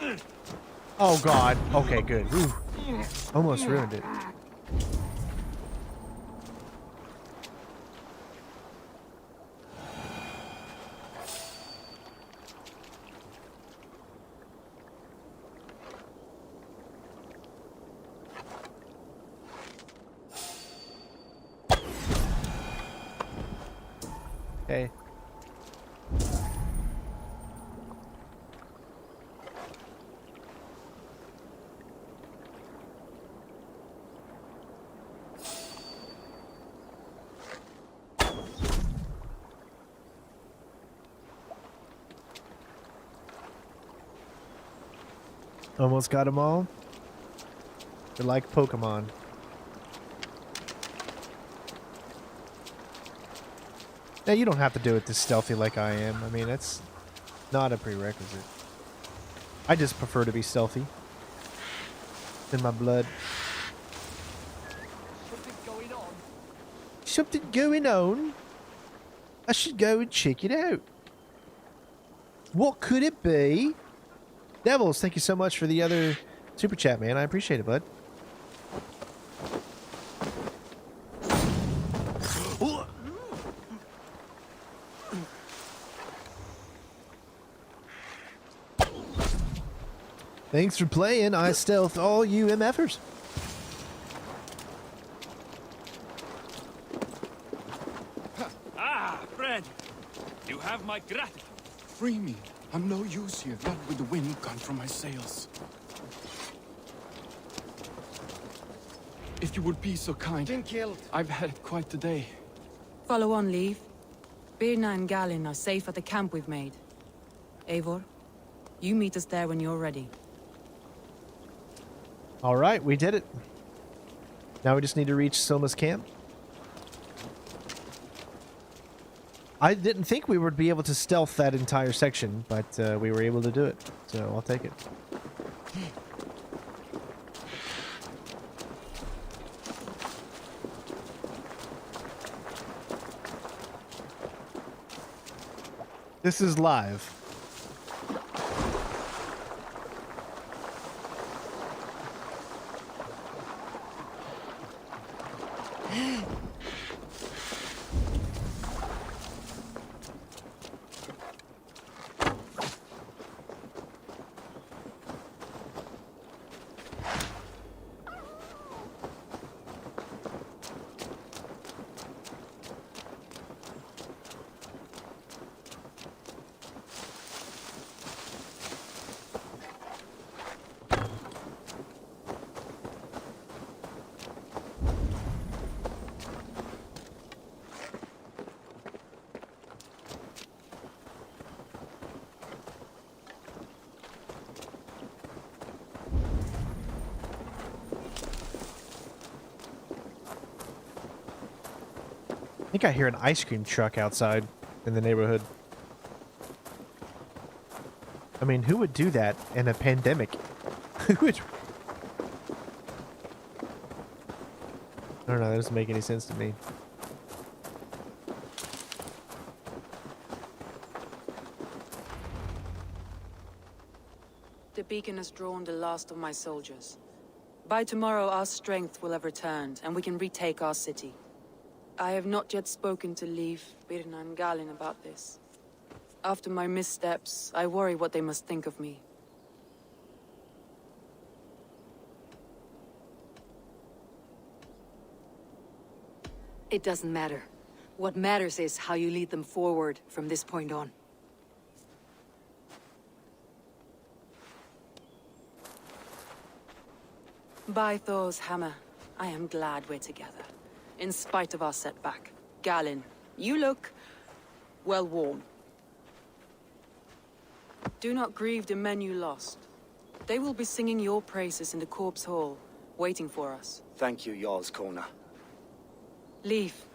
Oh god. Okay, good. Whew. Almost ruined it. Okay. Almost got them all. They're like Pokemon. Now, you don't have to do it this stealthy like I am. I mean, it's not a prerequisite. I just prefer to be stealthy. It's in my blood. Something going on. Something going on? I should go and check it out. What could it be? Devils, thank you so much for the other super chat, man. I appreciate it, bud. Thanks for playing. I stealth all you MFers. Ah, friend. You have my gratitude. Free me. I'm no use here, not with the wind gone from my sails. If you would be so kind. Been killed. I've had quite the day. Follow on, Leave. Birna and Galin are safe at the camp we've made. Eivor, you meet us there when you're ready. All right, we did it. Now we just need to reach Soma's camp. I didn't think we would be able to stealth that entire section, but we were able to do it. So I'll take it. This is live. I think I hear an ice cream truck outside in the neighborhood. I mean, who would do that in a pandemic? Who would? I don't know, that doesn't make any sense to me. The beacon has drawn the last of my soldiers. By tomorrow, our strength will have returned, and we can retake our city. I have not yet spoken to Leif, Birna and Galin about this. After my missteps, I worry what they must think of me. It doesn't matter. What matters is how you lead them forward from this point on. By Thor's hammer, I am glad we're together. In spite of our setback. Galin, you look... well, warm. Do not grieve the men you lost. They will be singing your praises in the corpse hall, waiting for us. Thank you, Jarl's Corner. Leif,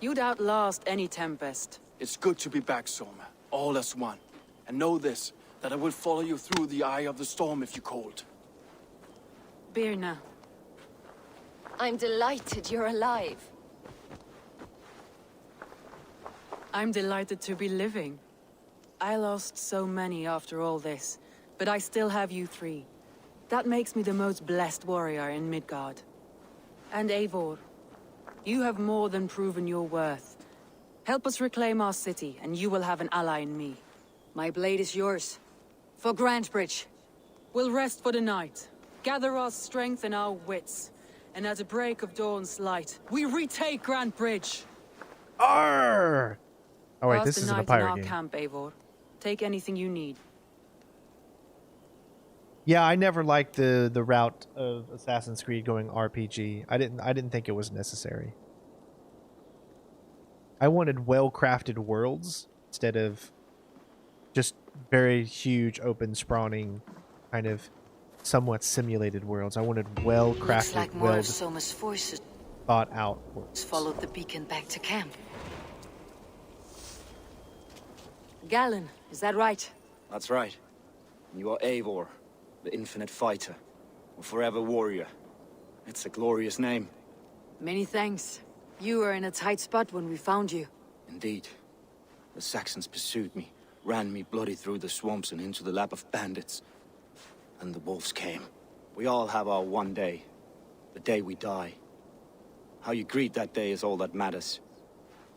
you'd outlast any tempest. It's good to be back, Soma. All as one. And know this, that I will follow you through the eye of the storm if you called. Birna. I'm delighted you're alive. I'm delighted to be living. I lost so many after all this, but I still have you three. That makes me the most blessed warrior in Midgard. And Eivor, you have more than proven your worth. Help us reclaim our city, and you will have an ally in me. My blade is yours. For Grantebridge. We'll rest for the night, gather our strength and our wits, and at the break of dawn's light, we retake Grantebridge! Arr! Oh wait, Pass this the isn't a night in pirate our game. camp, Eivor. Take anything you need. Yeah, I never liked the route of Assassin's Creed going RPG. I didn't think it was necessary. I wanted well-crafted worlds instead of just very huge, open, sprawning, kind of somewhat simulated worlds. I wanted well-crafted, Looks like more of Soma's forces thought out worlds. followed the beacon back to camp. Galin, is that right? That's right. You are Eivor, the infinite fighter, or forever warrior. It's a glorious name. Many thanks. You were in a tight spot when we found you. Indeed. The Saxons pursued me, ran me bloody through the swamps and into the lap of bandits. And the wolves came. We all have our one day. The day we die. How you greet that day is all that matters.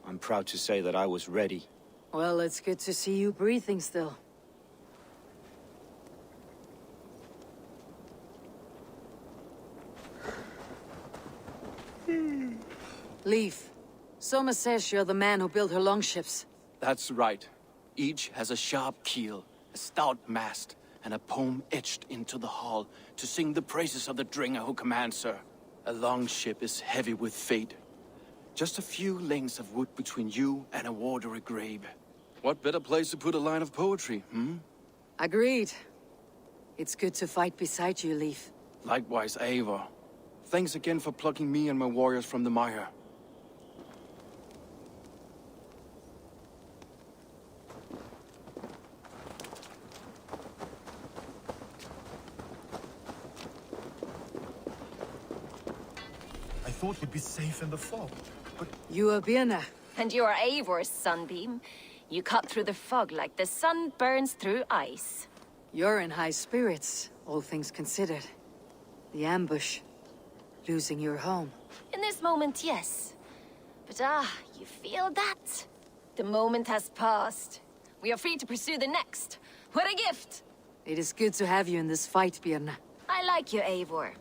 I'm proud to say that I was ready. Well, it's good to see you breathing still. Leaf. Soma says you're the man who built her longships. That's right. Each has a sharp keel, a stout mast, and a poem etched into the hull to sing the praises of the Dringer who commands her. A longship is heavy with fate. Just a few lengths of wood between you and a watery grave. What better place to put a line of poetry, hmm? Agreed. It's good to fight beside you, Leaf. Likewise, Eivor. Thanks again for plucking me and my warriors from the mire. I thought we'd be safe in the fog, but... You are Birna. And you are Eivor's sunbeam. You cut through the fog like the sun burns through ice. You're in high spirits, all things considered. The ambush. Losing your home. In this moment, yes. But you feel that? The moment has passed. We are free to pursue the next. What a gift! It is good to have you in this fight, Birna. I like you, Eivor.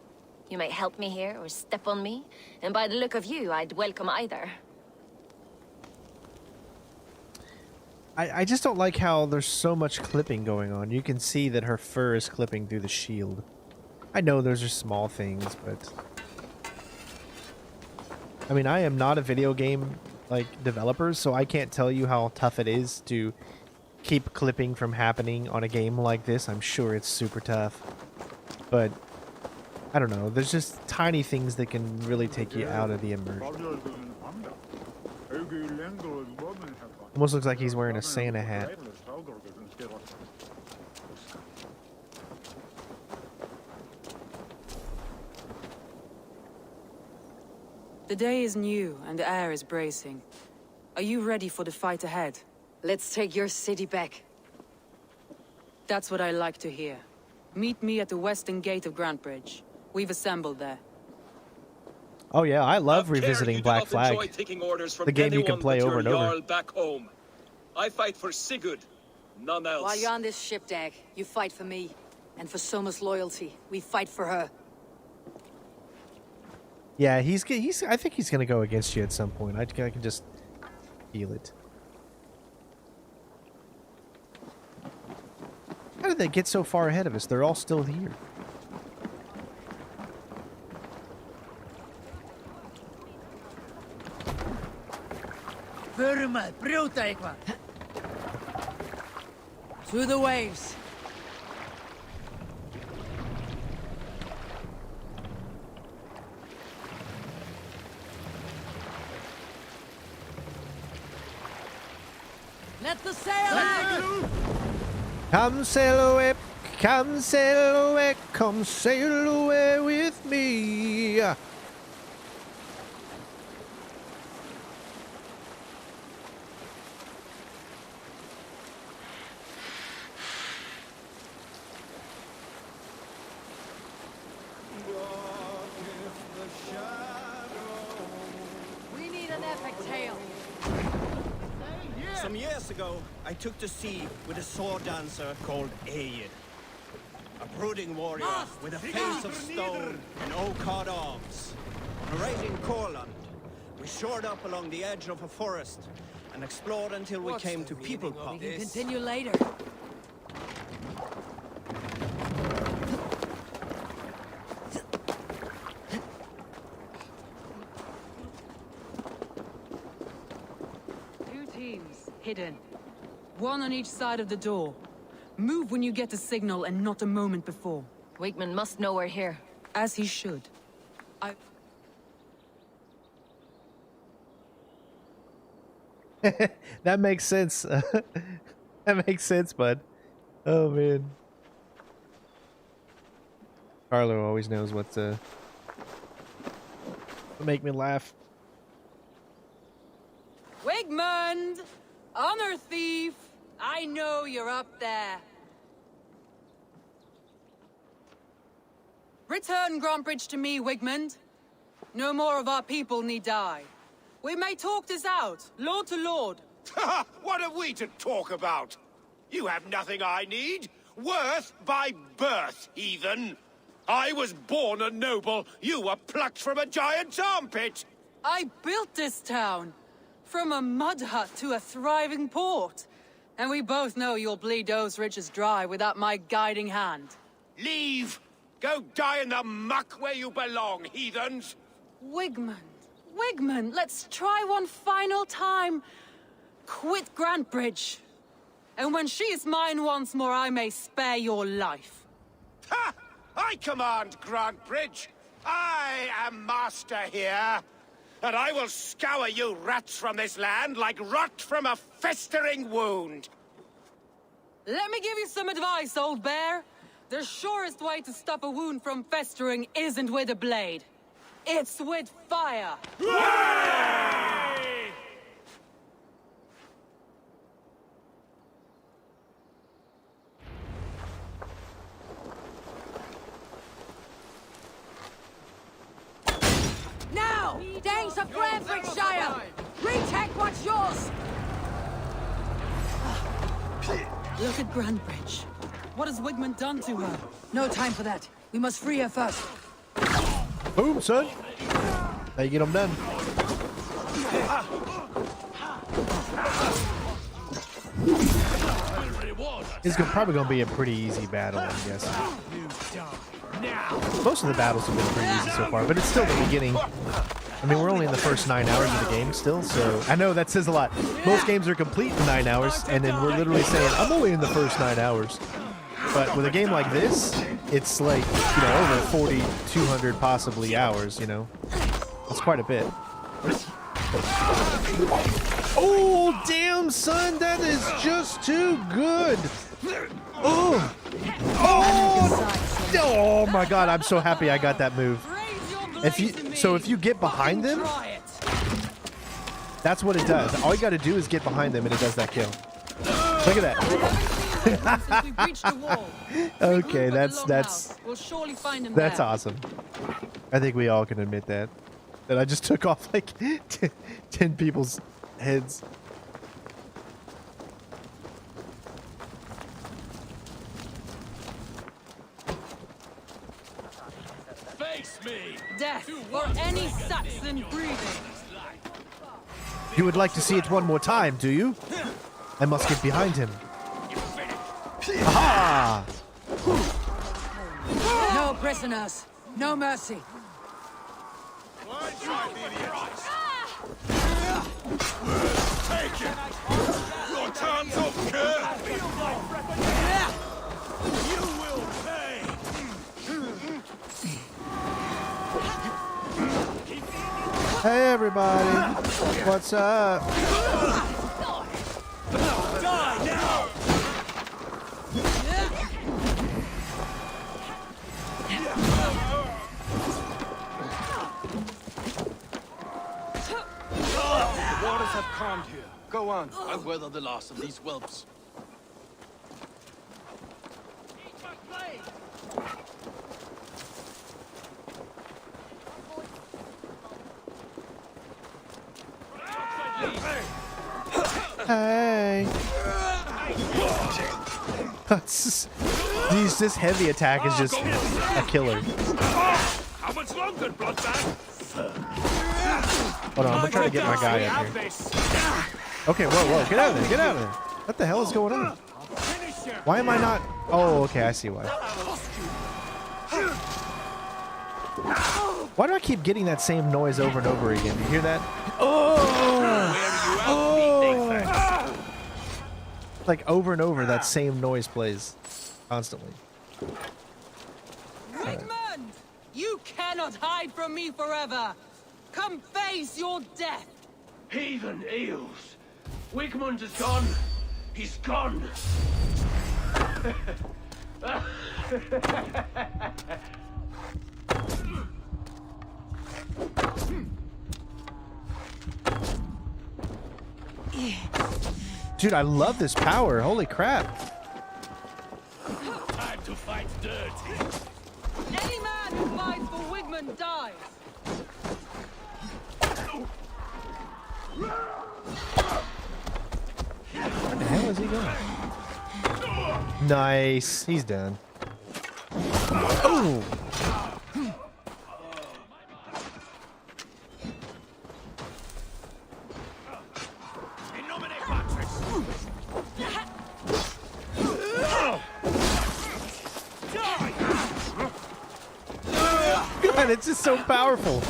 You may help me here or step on me, and by the look of you, I'd welcome either. I just don't like how there's so much clipping going on. You can see that her fur is clipping through the shield. I know those are small things, but... I mean, I am not a video game, developer, so I can't tell you how tough it is to keep clipping from happening on a game like this. I'm sure it's super tough. But, I don't know. There's just tiny things that can really take you out of the immersion. Almost looks like he's wearing a Santa hat. The day is new and the air is bracing. Are you ready for the fight ahead? Let's take your city back. That's what I like to hear. Meet me at the western gate of Grantebridge. We've assembled there. Oh yeah, I love revisiting Black Flag. The game you can play over and over. Back home. I fight for Sigurd, none else. While you're on this ship, Dag, you fight for me. And for Soma's loyalty, we fight for her. Yeah, I think he's gonna go against you at some point. I can just feel it. How did they get so far ahead of us? They're all still here. To the waves. Let the sail out! Come sail away, come sail away, come sail away with me. We need an epic tale. Some years ago, I took to sea with a sword dancer called Aed. A brooding warrior with a face of stone and oak-hard arms. On a raging Courland, we shored up along the edge of a forest and explored until we came to People Pop. We can continue later. Hidden. One on each side of the door. Move when you get the signal and not a moment before. Wakeman must know we're here. As he should. That makes sense. That makes sense, bud. Oh, man. Carlo always knows what to make me laugh. Wigmund! Honor thief! I know you're up there. Return Grantbridge to me, Wigmund. No more of our people need die. We may talk this out, lord to lord. What are we to talk about? You have nothing I need. Worth by birth, heathen. I was born a noble. You were plucked from a giant's armpit. I built this town. From a mud hut to a thriving port. And we both know you'll bleed those riches dry without my guiding hand. Leave! Go die in the muck where you belong, heathens! Wigmund, let's try one final time. Quit Grantbridge. And when she is mine once more, I may spare your life. Ha! I command Grantbridge. I am master here. And I will scour you rats from this land like rot from a festering wound. Let me give you some advice, old bear. The surest way to stop a wound from festering isn't with a blade. It's with fire. Now! Danes of Grantbridgeshire! Retake what's yours! Look at Grantbridge. What has Wigmund done to her? No time for that. We must free her first. Boom, son. Now you get them done. It's probably going to be a pretty easy battle, I guess. Most of the battles have been pretty easy so far, but it's still the beginning. I mean, we're only in the first 9 hours of the game still, so I know that says a lot. Most games are complete in 9 hours, and then we're literally saying, I'm only in the first 9 hours. But with a game like this, it's like, you know, over 40, 200 possibly hours, you know. That's quite a bit. Oh, damn, son, that is just too good. Oh, oh my God, I'm so happy I got that move. If you get behind them, that's what it does. All you got to do is get behind them, and it does that kill. Look at that. Okay, that's awesome. I think we all can admit that I just took off like 10 people's heads. Face me! Death for any Saxon breathing! You would like to see it one more time, do you? I must get behind him. Aha! No prisoners. No mercy. Take it! Your time's up, kid! You will pay! Hey, everybody. What's up? Die now! The waters have calmed here. Go on. I'll weather the loss of these whelps. Hey. This heavy attack is just a killer. How much longer, Bloodbag? Hold on, I'm gonna try to get my guy up here. Okay, whoa, get out of there, get out of there. What the hell is going on? Why am I not? Oh, okay, I see why. Why do I keep getting that same noise over and over again? You hear that? Like over and over, that same noise plays constantly. Wigmund! You cannot hide from me forever! Come face your death! Heathen eels! Wigmund is gone! He's gone! Dude, I love this power. Holy crap. Time to fight dirty. Any man who fights for Wigman dies. Where the hell is he going? Nice. He's done. Oh! God, it's just so powerful.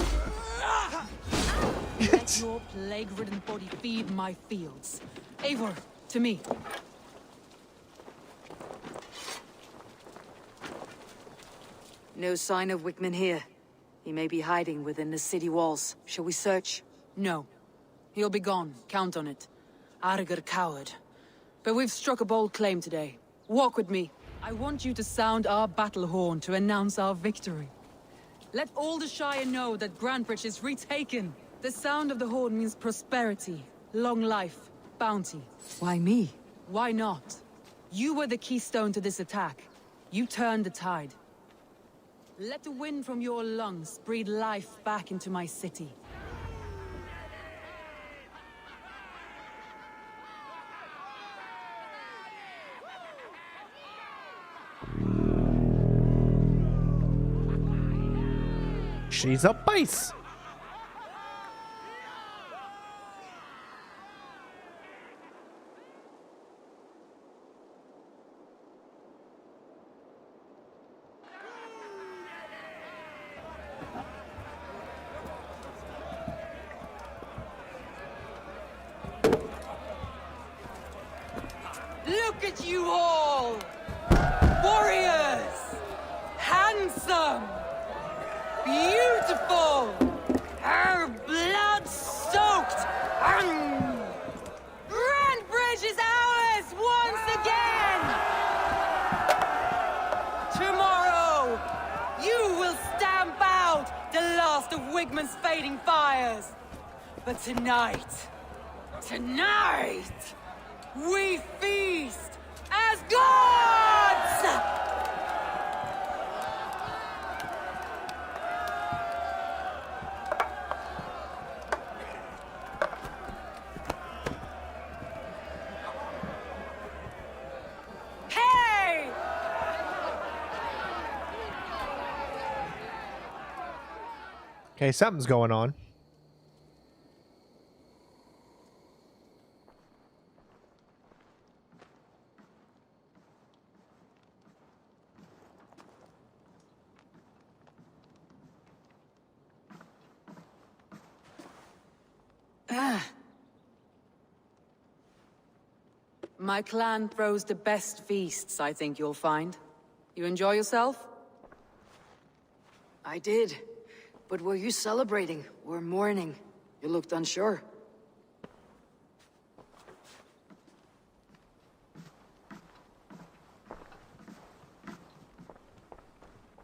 Let your plague-ridden body feed my fields. Eivor, to me. No sign of Wickman here. He may be hiding within the city walls. Shall we search? No. He'll be gone. Count on it. Arger coward. But we've struck a bold claim today. Walk with me. I want you to sound our battle horn to announce our victory. Let all the Shire know that Grantebridge is retaken. The sound of the horn means prosperity, long life, bounty. Why me? Why not? You were the keystone to this attack. You turned the tide. Let the wind from your lungs breathe life back into my city. She's a base. Look at you all! Warriors! Handsome! Beautiful! Her blood-soaked! Grantebridge is ours once again! Tomorrow, you will stamp out the last of Wigman's fading fires. But tonight, we feast as gods! Hey! Okay, something's going on. My clan throws the best feasts, I think you'll find. You enjoy yourself? I did. But were you celebrating or mourning? You looked unsure.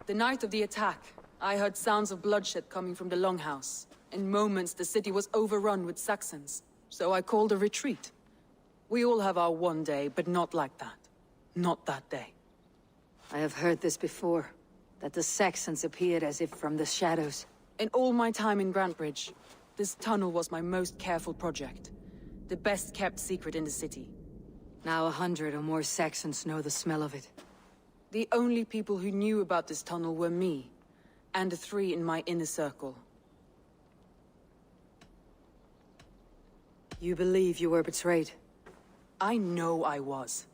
The night of the attack, I heard sounds of bloodshed coming from the Longhouse. In moments, the city was overrun with Saxons, so I called a retreat. We all have our one day, but not like that. Not that day. I have heard this before, that the Saxons appeared as if from the shadows. In all my time in Grantebridge, this tunnel was my most careful project. The best kept secret in the city. Now 100 or more Saxons know the smell of it. The only people who knew about this tunnel were me, and the 3 in my inner circle. You believe you were betrayed? I know I was.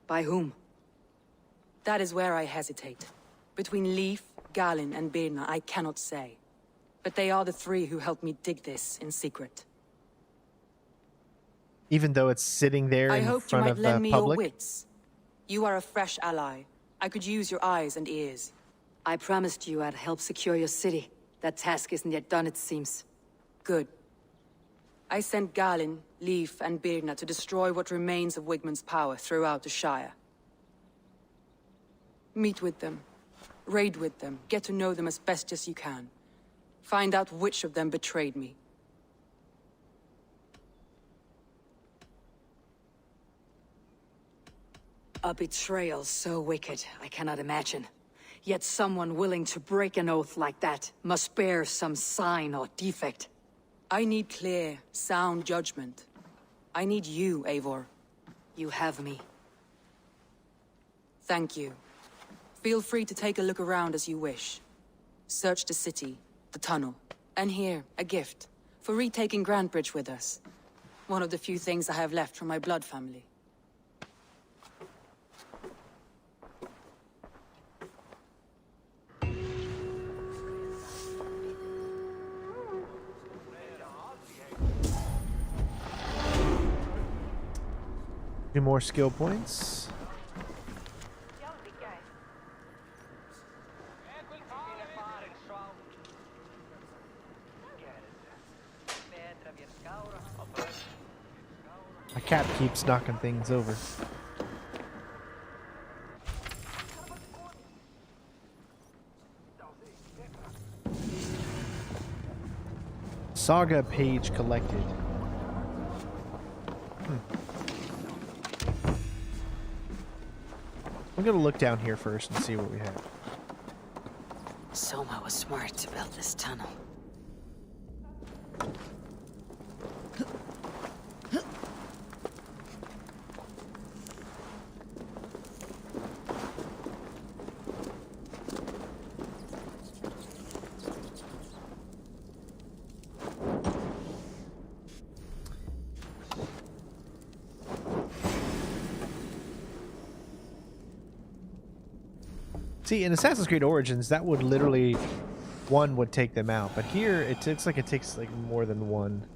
By whom? That is where I hesitate. Between Leif, Galin, and Birna, I cannot say. But they are the 3 who helped me dig this in secret. Even though it's sitting there I in hoped you front might of lend the me your public. wits. You are a fresh ally. I could use your eyes and ears. I promised you I'd help secure your city. That task isn't yet done, it seems. Good. I sent Galin, Leif, and Birna to destroy what remains of Wigman's power throughout the Shire. Meet with them. Raid with them. Get to know them as best as you can. Find out which of them betrayed me. A betrayal so wicked, I cannot imagine. Yet someone willing to break an oath like that must bear some sign or defect. I need clear, sound judgment. I need you, Eivor. You have me. Thank you. Feel free to take a look around as you wish. Search the city, the tunnel, and here, a gift, for retaking Grantebridge with us. One of the few things I have left from my blood family. Two more skill points. My cat keeps knocking things over. Saga page collected. I'm gonna look down here first and see what we have. Soma was smart to build this tunnel. See, in Assassin's Creed Origins, that would literally, one would take them out. But here, it takes like more than one.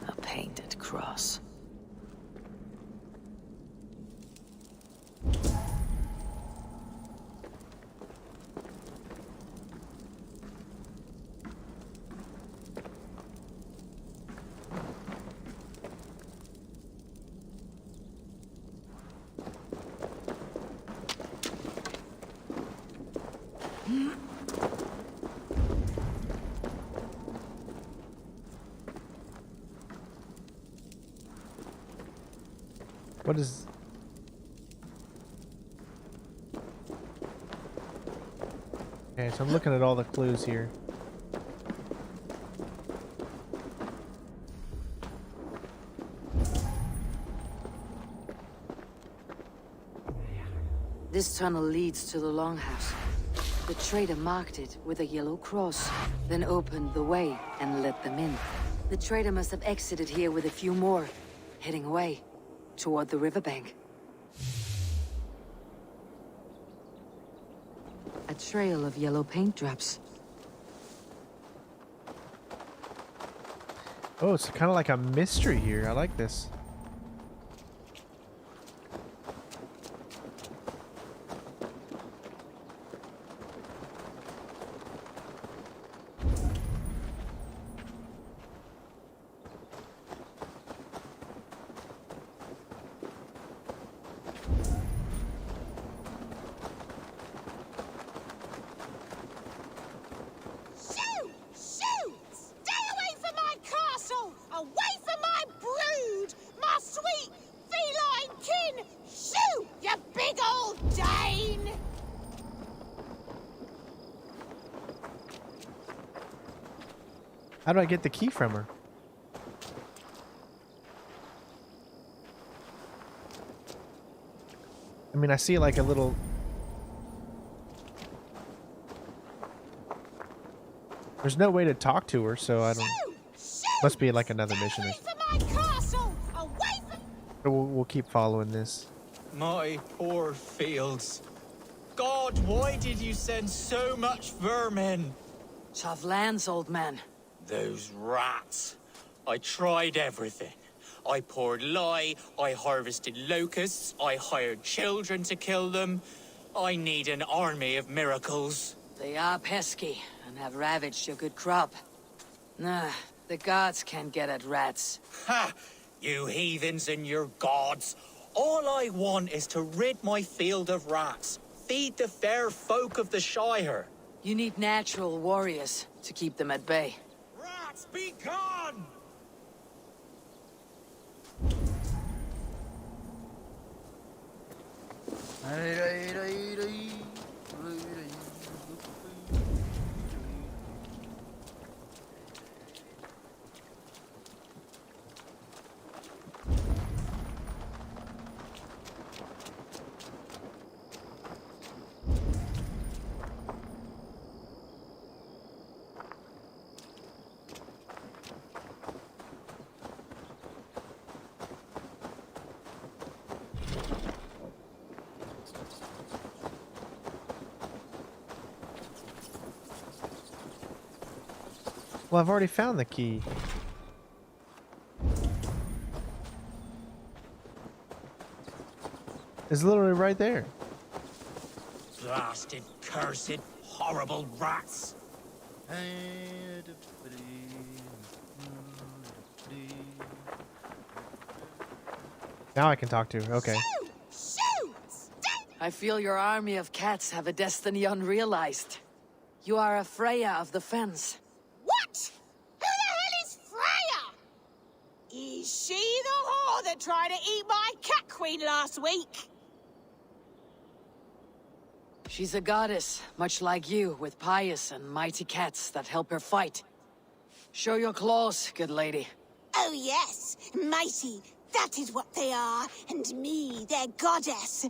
A painted cross. What is... Okay, so I'm looking at all the clues here. This tunnel leads to the Longhouse. The trader marked it with a yellow cross, then opened the way and let them in. The trader must have exited here with a few more, heading away toward the riverbank. A trail of yellow paint drops. Oh, it's kind of like a mystery here. I like this. How do I get the key from her? I mean, I see like a little... There's no way to talk to her, so I don't... Must be like another mission or something. So we'll keep following this. My poor fields. God, why did you send so much vermin? Tough lands, old man. Those rats. I tried everything. I poured lye, I harvested locusts, I hired children to kill them. I need an army of miracles. They are pesky and have ravaged your good crop. Nah, the gods can't get at rats. Ha! You heathens and your gods. All I want is to rid my field of rats. Feed the fair folk of the Shire. You need natural warriors to keep them at bay. Rats, be gone! Well, I've already found the key. It's literally right there. Blasted, cursed, horrible rats. Now I can talk to her. Okay. I feel your army of cats have a destiny unrealized. You are a Freya of the Fens. What? Who the hell is Freya? Is she the whore that tried to eat my cat queen last week? She's a goddess, much like you, with pious and mighty cats that help her fight. Show your claws, good lady. Oh yes, mighty. That is what they are, and me, their goddess.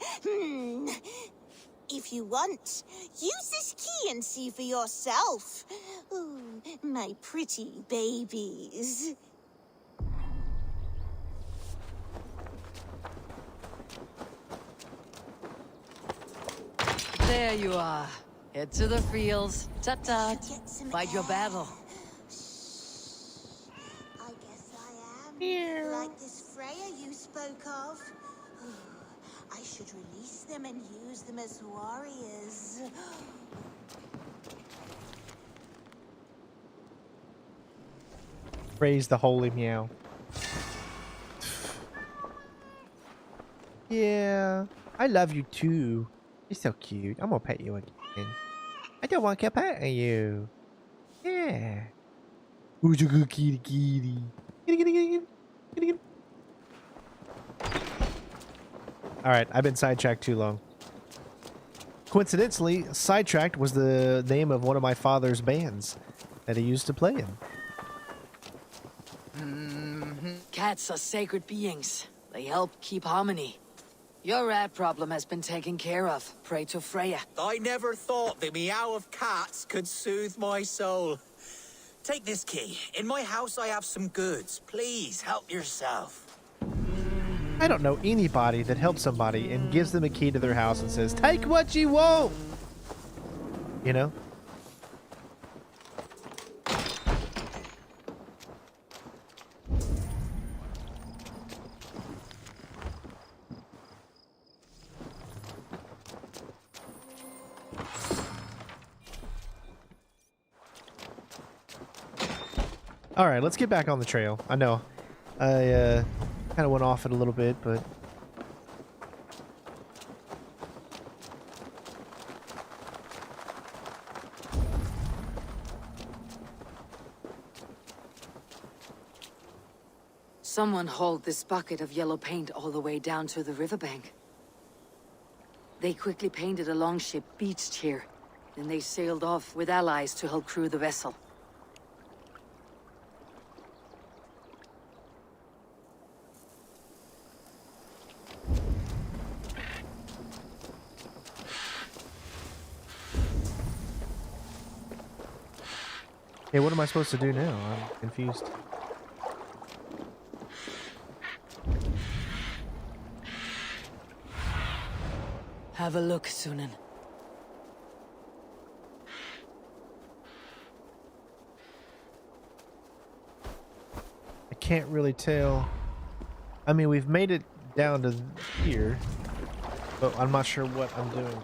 If you want, use this key and see for yourself. Ooh, my pretty babies. There you are. Head to the fields. Tut-tut. Fight your battle. I guess I am. Like this Freya you spoke of. I should release them and use them as warriors. Praise the holy meow. Yeah, I love you too. You're so cute. I'm gonna pet you again. I don't want to get petting you. Yeah. Who's your good kitty kitty? Kitty. Alright, I've been sidetracked too long. Coincidentally, Sidetracked was the name of one of my father's bands that he used to play in. Cats are sacred beings. They help keep harmony. Your rat problem has been taken care of. Pray to Freya. I never thought the meow of cats could soothe my soul. Take this key. In my house I have some goods. Please help yourself. I don't know anybody that helps somebody and gives them a key to their house and says, take what you want. You know? All right, let's get back on the trail. I know I kind of went off it a little bit, but Someone hauled this bucket of yellow paint all the way down to the riverbank. They quickly painted a longship beached here. Then they sailed off with allies to help crew the vessel. hey, what am I supposed to do now? I'm confused. Have a look, Sunan. I can't really tell. I mean, we've made it down to here, but I'm not sure what I'm doing.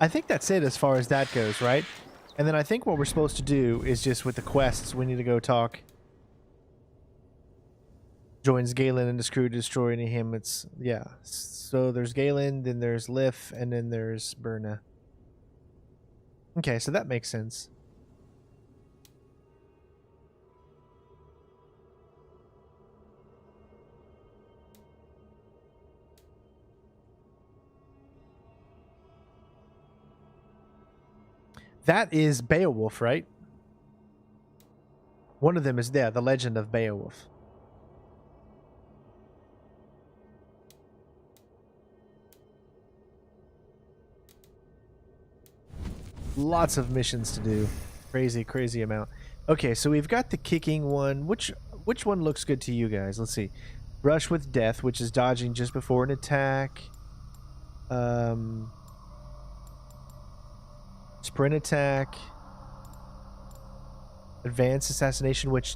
I think that's it as far as that goes, right? And then I think what we're supposed to do is just with the quests, we need to go talk. Joins Galen and his crew to destroy any him. It's, yeah. So there's Galen, then there's Lif, and then there's Berna. Okay, so that makes sense. That is Beowulf, right? One of them is there, the legend of Beowulf. Lots of missions to do. Crazy, crazy amount. Okay, so we've got the kicking one. Which one looks good to you guys? Let's see. Brush with Death, which is dodging just before an attack. Sprint attack. Advanced assassination, which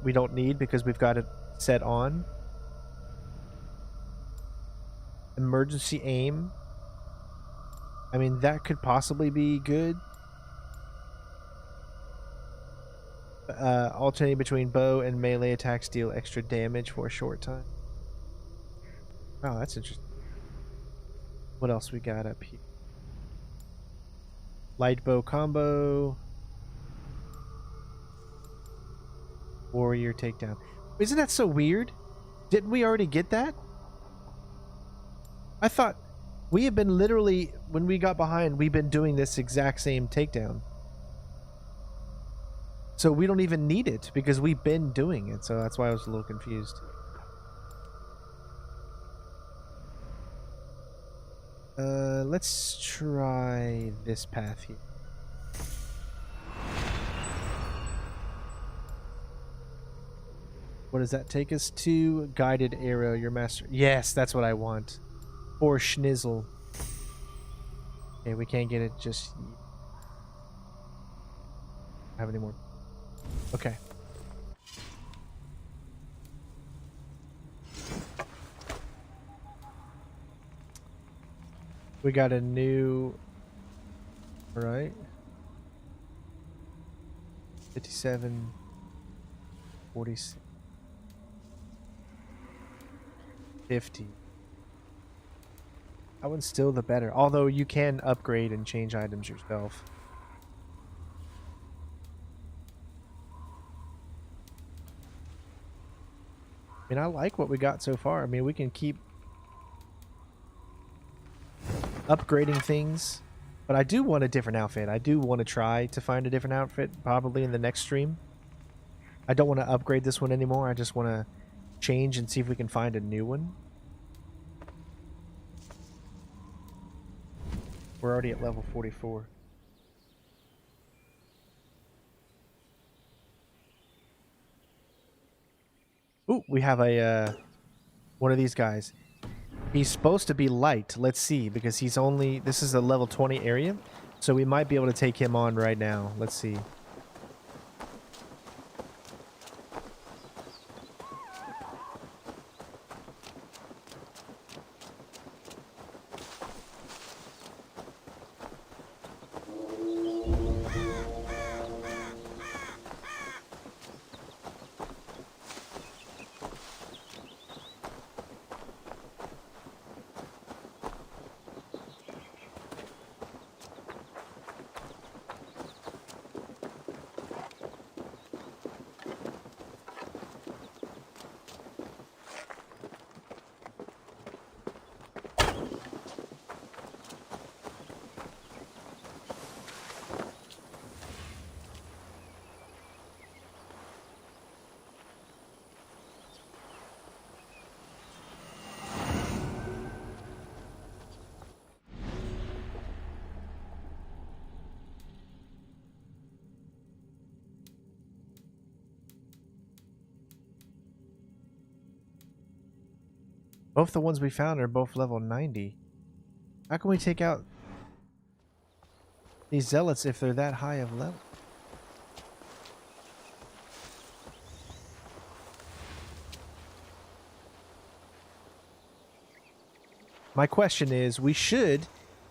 we don't need because we've got it set on. Emergency aim. I mean, that could possibly be good. Alternating between bow and melee attacks deal extra damage for a short time. Oh, that's interesting. What else we got up here? Light bow combo. Warrior takedown. Isn't that so weird? Didn't we already get that? I thought we have been literally, when we got behind, we've been doing this exact same takedown. So we don't even need it because we've been doing it. So that's why I was a little confused. Let's try this path here. What does that take us to? Guided arrow, your master. Yes, that's what I want. Or schnizzle. Okay, we can't get it just... have any more. Okay. We got a new... Alright. 57... 46... 50. That one's still the better. Although you can upgrade and change items yourself. I mean, I like what we got so far. I mean, we can keep upgrading things. But I do want a different outfit. I do want to try to find a different outfit, probably in the next stream. I don't want to upgrade this one anymore. I just want to change and see if we can find a new one. We're already at level 44. Ooh, we have a one of these guys. He's supposed to be light. Let's see, because he's only... This is a level 20 area, so we might be able to take him on right now. Let's see. Both the ones we found are both level 90. How can we take out these zealots if they're that high of level? My question is, we should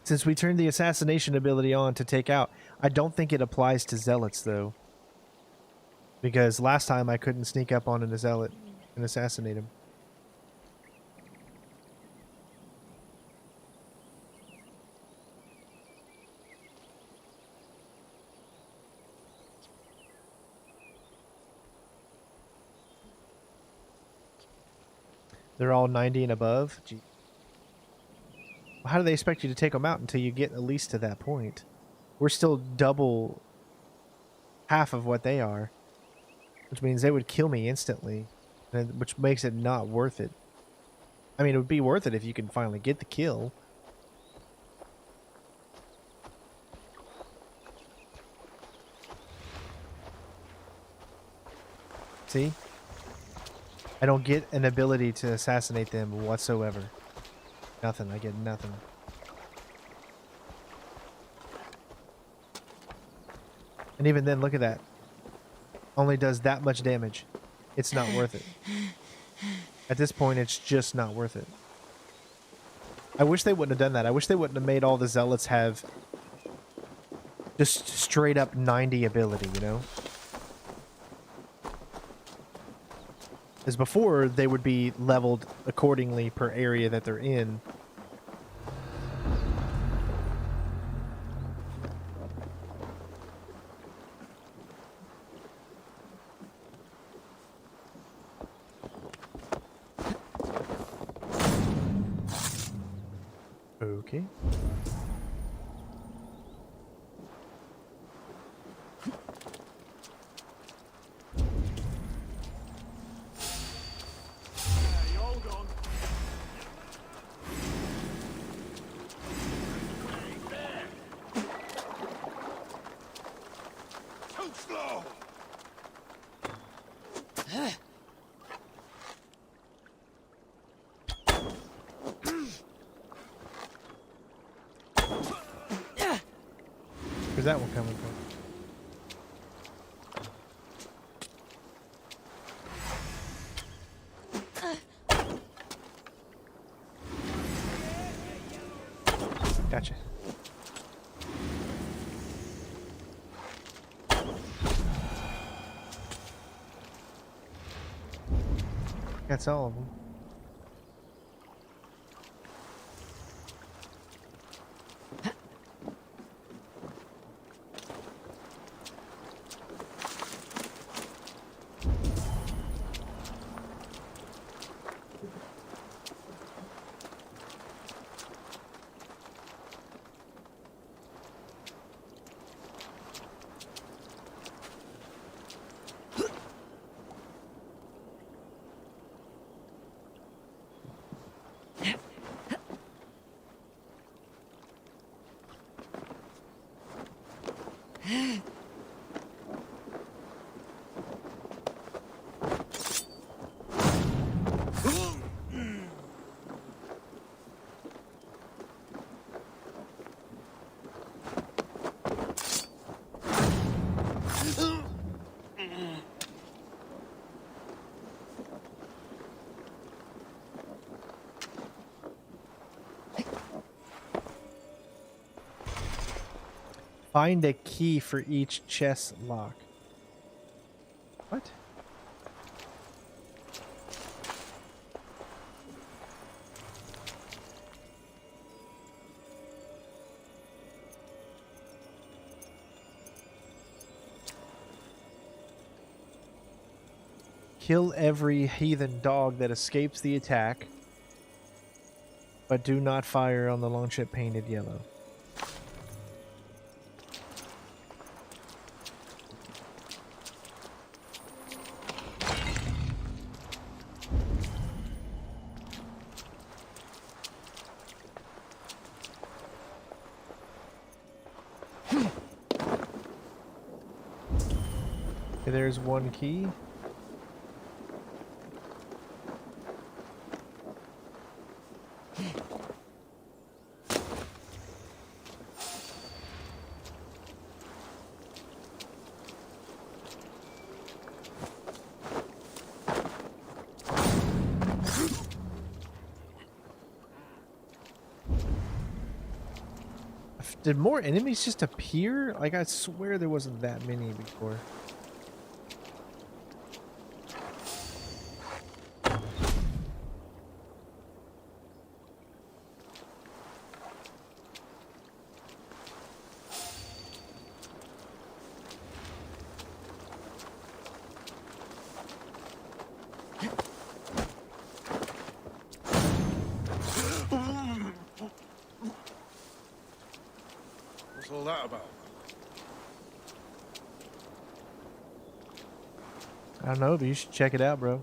Since we turned the assassination ability on to take out, I don't think it applies to zealots, though. Because last time I couldn't sneak up on a zealot and assassinate him. They're all 90 and above? Gee. How do they expect you to take them out until you get at least to that point? We're still double half of what they are. Which means they would kill me instantly. Which makes it not worth it. I mean, it would be worth it if you can finally get the kill. See? I don't get an ability to assassinate them whatsoever. Nothing. I get nothing. And even then, look at that. Only does that much damage. It's not worth it. At this point, it's just not worth it. I wish they wouldn't have done that. I wish they wouldn't have made all the zealots have just straight up 90 ability, you know? As before, they would be leveled accordingly per area that they're in. Okay. Where's that one coming from? Gotcha. That's all of them. Find a key for each chest lock. What? Kill every heathen dog that escapes the attack, but do not fire on the longship painted yellow. Okay, there's one key. Did more enemies just appear? Like, I swear there wasn't that many before. What's all that about? I don't know, but you should check it out, bro.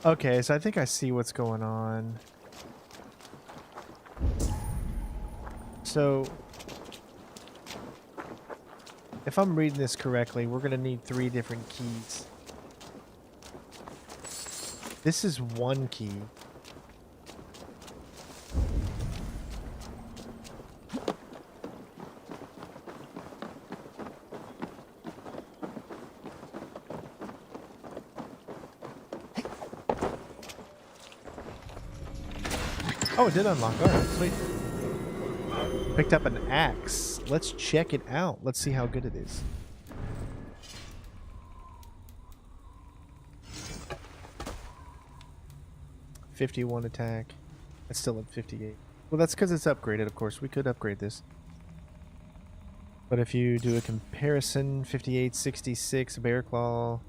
Okay, so I think I see what's going on. So, if I'm reading this correctly, we're going to need 3 different keys. This is one key. Oh, it did unlock. Alright, sweet. Picked up an axe. Let's check it out. Let's see how good it is. .51 attack. It's still at 58. Well, that's because it's upgraded, of course. We could upgrade this. But if you do a comparison, 58, 66, Bear Claw,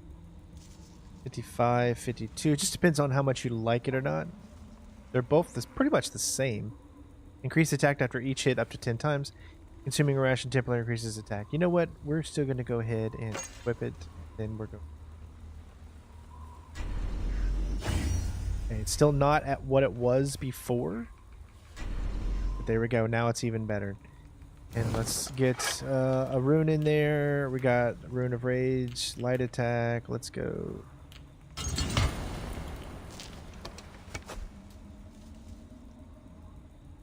55, 52. It just depends on how much you like it or not. They're both pretty much the same. Increase attack after each hit up to 10 times. Consuming a ration temporarily increases attack. You know what? We're still going to go ahead and equip it. Then we're going. Okay, it's still not at what it was before. But there we go. Now it's even better. And let's get a rune in there. We got Rune of Rage, light attack. Let's go.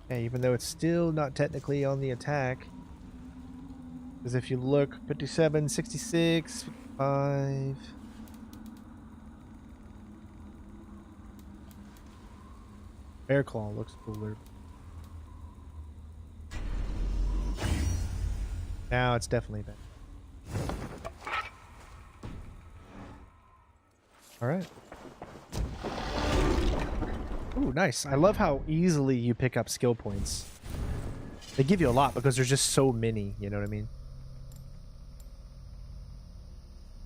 Okay, even though it's still not technically on the attack. Because if you look, 57, 66, 55. Bear Claw looks cooler. Now it's definitely better. Alright. Ooh, nice. I love how easily you pick up skill points. They give you a lot because there's just so many, you know what I mean?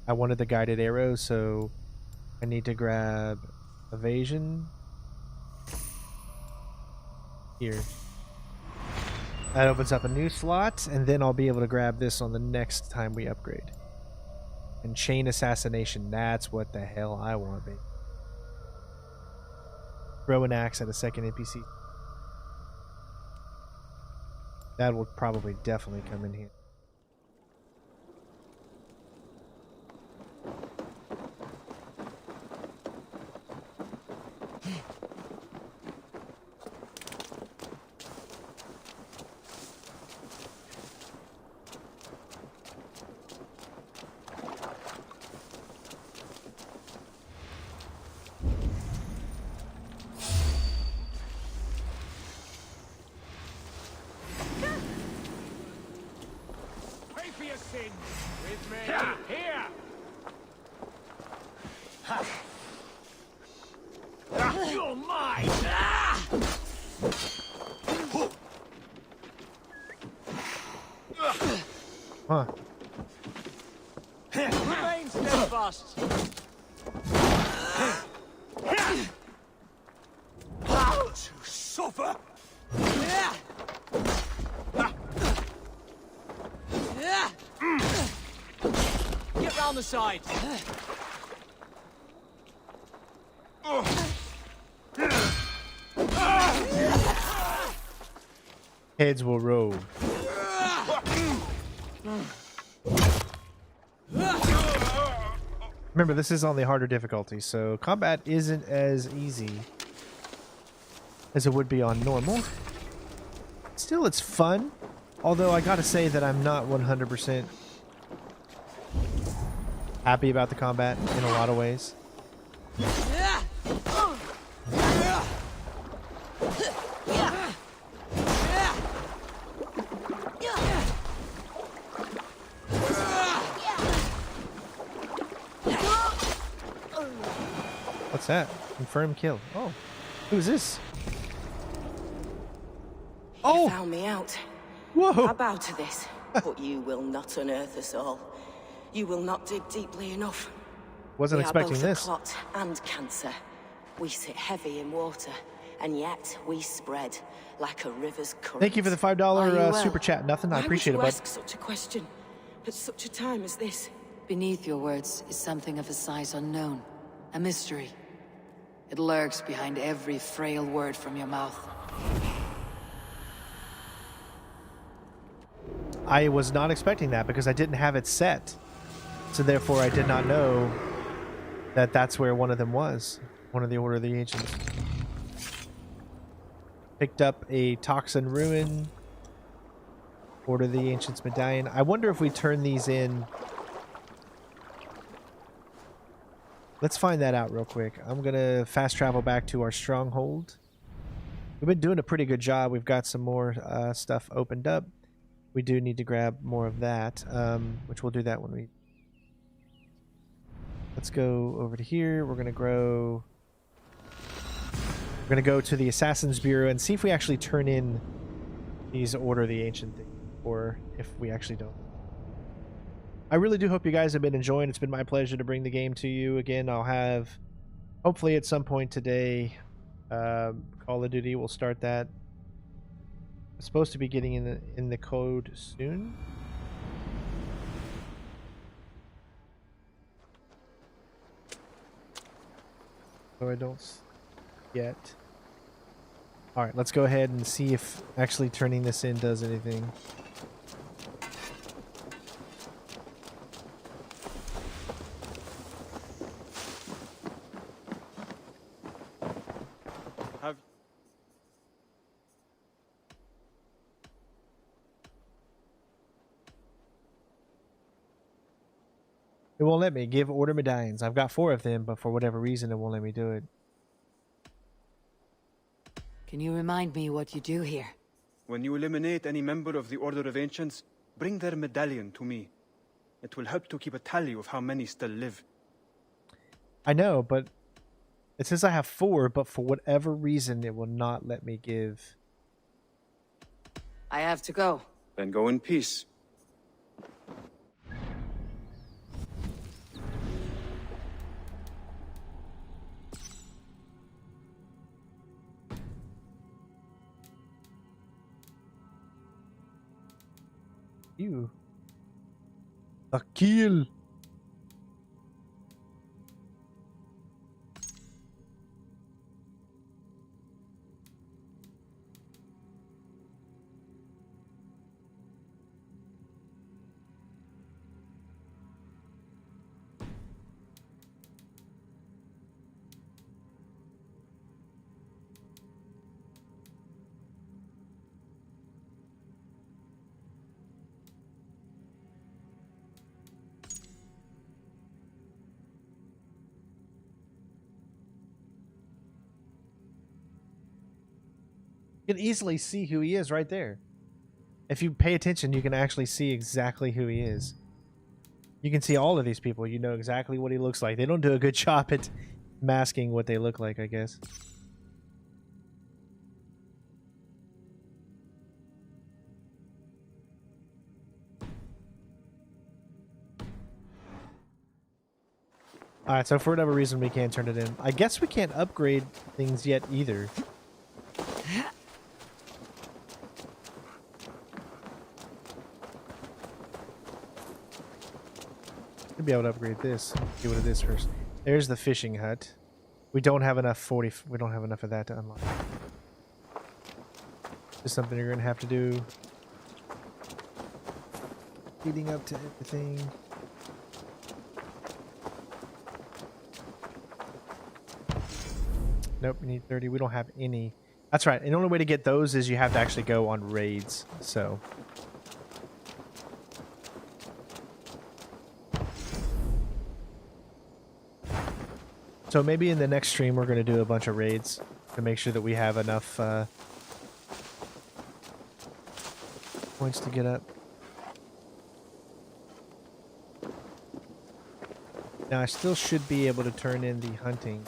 I wanted the guided arrow, so I need to grab evasion. Here. That opens up a new slot, and then I'll be able to grab this on the next time we upgrade. And chain assassination, that's what the hell I want, baby. Throw an axe at a second NPC. That will probably definitely come in here. You're mine! Huh. Remain steadfast! To suffer! the side. Heads will roll. Remember, this is on the harder difficulty, so combat isn't as easy as it would be on normal. Still, it's fun, although I gotta say that I'm not 100% happy about the combat in a lot of ways. What's that? Confirm kill. Oh, who's this? Oh! You found me out. Whoa! I bow to this, but you will not unearth us all. You will not dig deeply enough. Wasn't expecting we are both this. a clot and cancer. We sit heavy in water, and yet we spread like a river's current. Thank you for the $5 super chat. Nothing. I appreciate it, Why bud. would you ask such a question at such a time as this? Beneath your words is something of a size unknown. A mystery. It lurks behind every frail word from your mouth. I was not expecting that because I didn't have it set. So therefore I did not know that that's where one of them was. One of the Order of the Ancients. Picked up a Toxin Ruin. Order of the Ancients medallion. I wonder if we turn these in. Let's find that out real quick. I'm going to fast travel back to our stronghold. We've been doing a pretty good job. We've got some more stuff opened up. We do need to grab more of that, which we'll do that when we... Let's go over to here. We're going to grow... We're going to go to the Assassin's Bureau and see if we actually turn in these Order of the Ancient things, or if we actually don't. I really do hope you guys have been enjoying. It's been my pleasure to bring the game to you. Again, I'll have, hopefully at some point today, Call of Duty. We'll start that. It's supposed to be getting in the code soon. So I don't yet. All right, let's go ahead and see if actually turning this in does anything. It won't let me give order medallions. I've got 4 of them, but for whatever reason, it won't let me do it. Can you remind me what you do here? When you eliminate any member of the Order of Ancients, bring their medallion to me. It will help to keep a tally of how many still live. I know, but it says I have 4, but for whatever reason, it will not let me give. I have to go. Then go in peace. You. A kill. You can easily see who he is right there. If you pay attention, you can actually see exactly who he is. You can see all of these people. You know exactly what he looks like. They don't do a good job at masking what they look like, I guess. Alright, so for whatever reason we can't turn it in. I guess we can't upgrade things yet either. Should be able to upgrade this. See what it is first. There's the fishing hut. We don't have enough we don't have enough of that to unlock. Just something you're gonna have to do. Leading up to everything. Nope, we need 30. We don't have any. That's right. And the only way to get those is you have to actually go on raids. So. So maybe in the next stream we're going to do a bunch of raids to make sure that we have enough points to get up. Now I still should be able to turn in the hunting.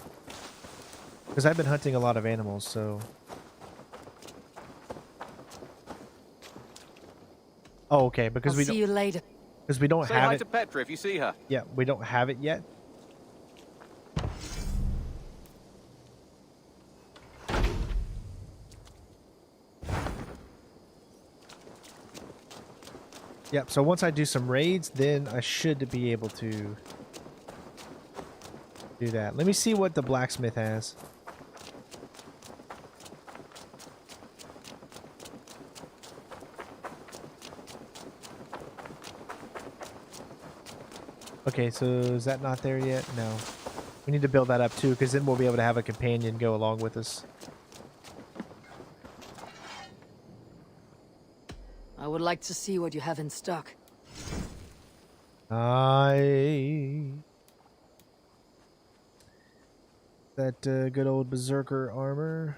Because I've been hunting a lot of animals, so... Oh, okay, because we don't... See you later. Because we don't Say have hi it... to Petra if you see her. Yeah, we don't have it yet. Yep, so once I do some raids, then I should be able to do that. Let me see what the blacksmith has. Okay, so is that not there yet? No. We need to build that up too, because then we'll be able to have a companion go along with us. I would like to see what you have in stock. That good old berserker armor.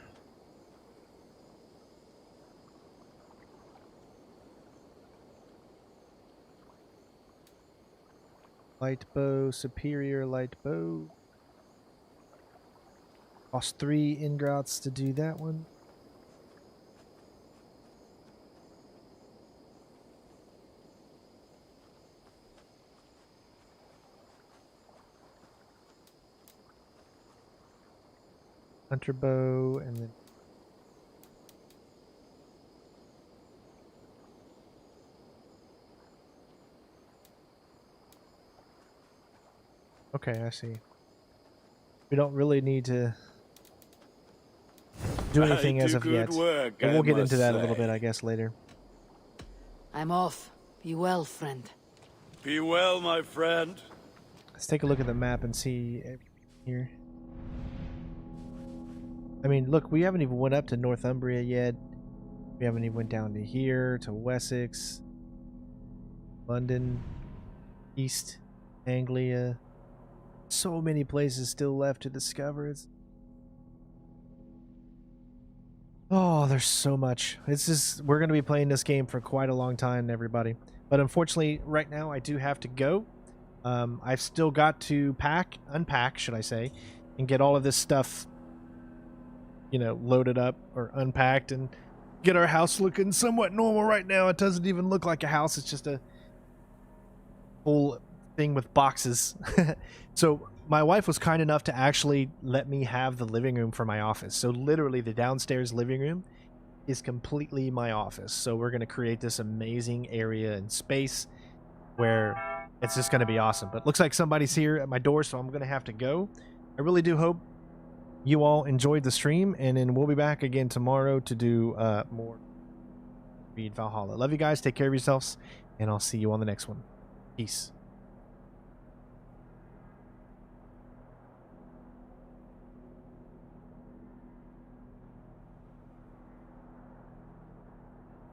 Light bow, superior light bow. Cost 3 ingots to do that one. Hunter bow, and then okay, I see. We don't really need to do anything as of yet. But we'll get into that a little bit, I guess, later. I'm off. Be well, friend. Be well, my friend. Let's take a look at the map and see here. I mean, look, we haven't even went up to Northumbria yet. We haven't even went down to here, to Wessex, London, East Anglia. So many places still left to discover. Oh, there's so much. It's just, we're going to be playing this game for quite a long time, everybody. But unfortunately, right now, I do have to go. I've still got to unpack, should I say, and get all of this stuff, you know, loaded up or unpacked and get our house looking somewhat normal right now. It doesn't even look like a house. It's just a whole thing with boxes. So my wife was kind enough to actually let me have the living room for my office. So literally the downstairs living room is completely my office. So we're going to create this amazing area and space where it's just going to be awesome. But looks like somebody's here at my door, so I'm going to have to go. I really do hope you all enjoyed the stream, and then we'll be back again tomorrow to do more Read Valhalla. Love you guys. Take care of yourselves, and I'll see you on the next one. Peace.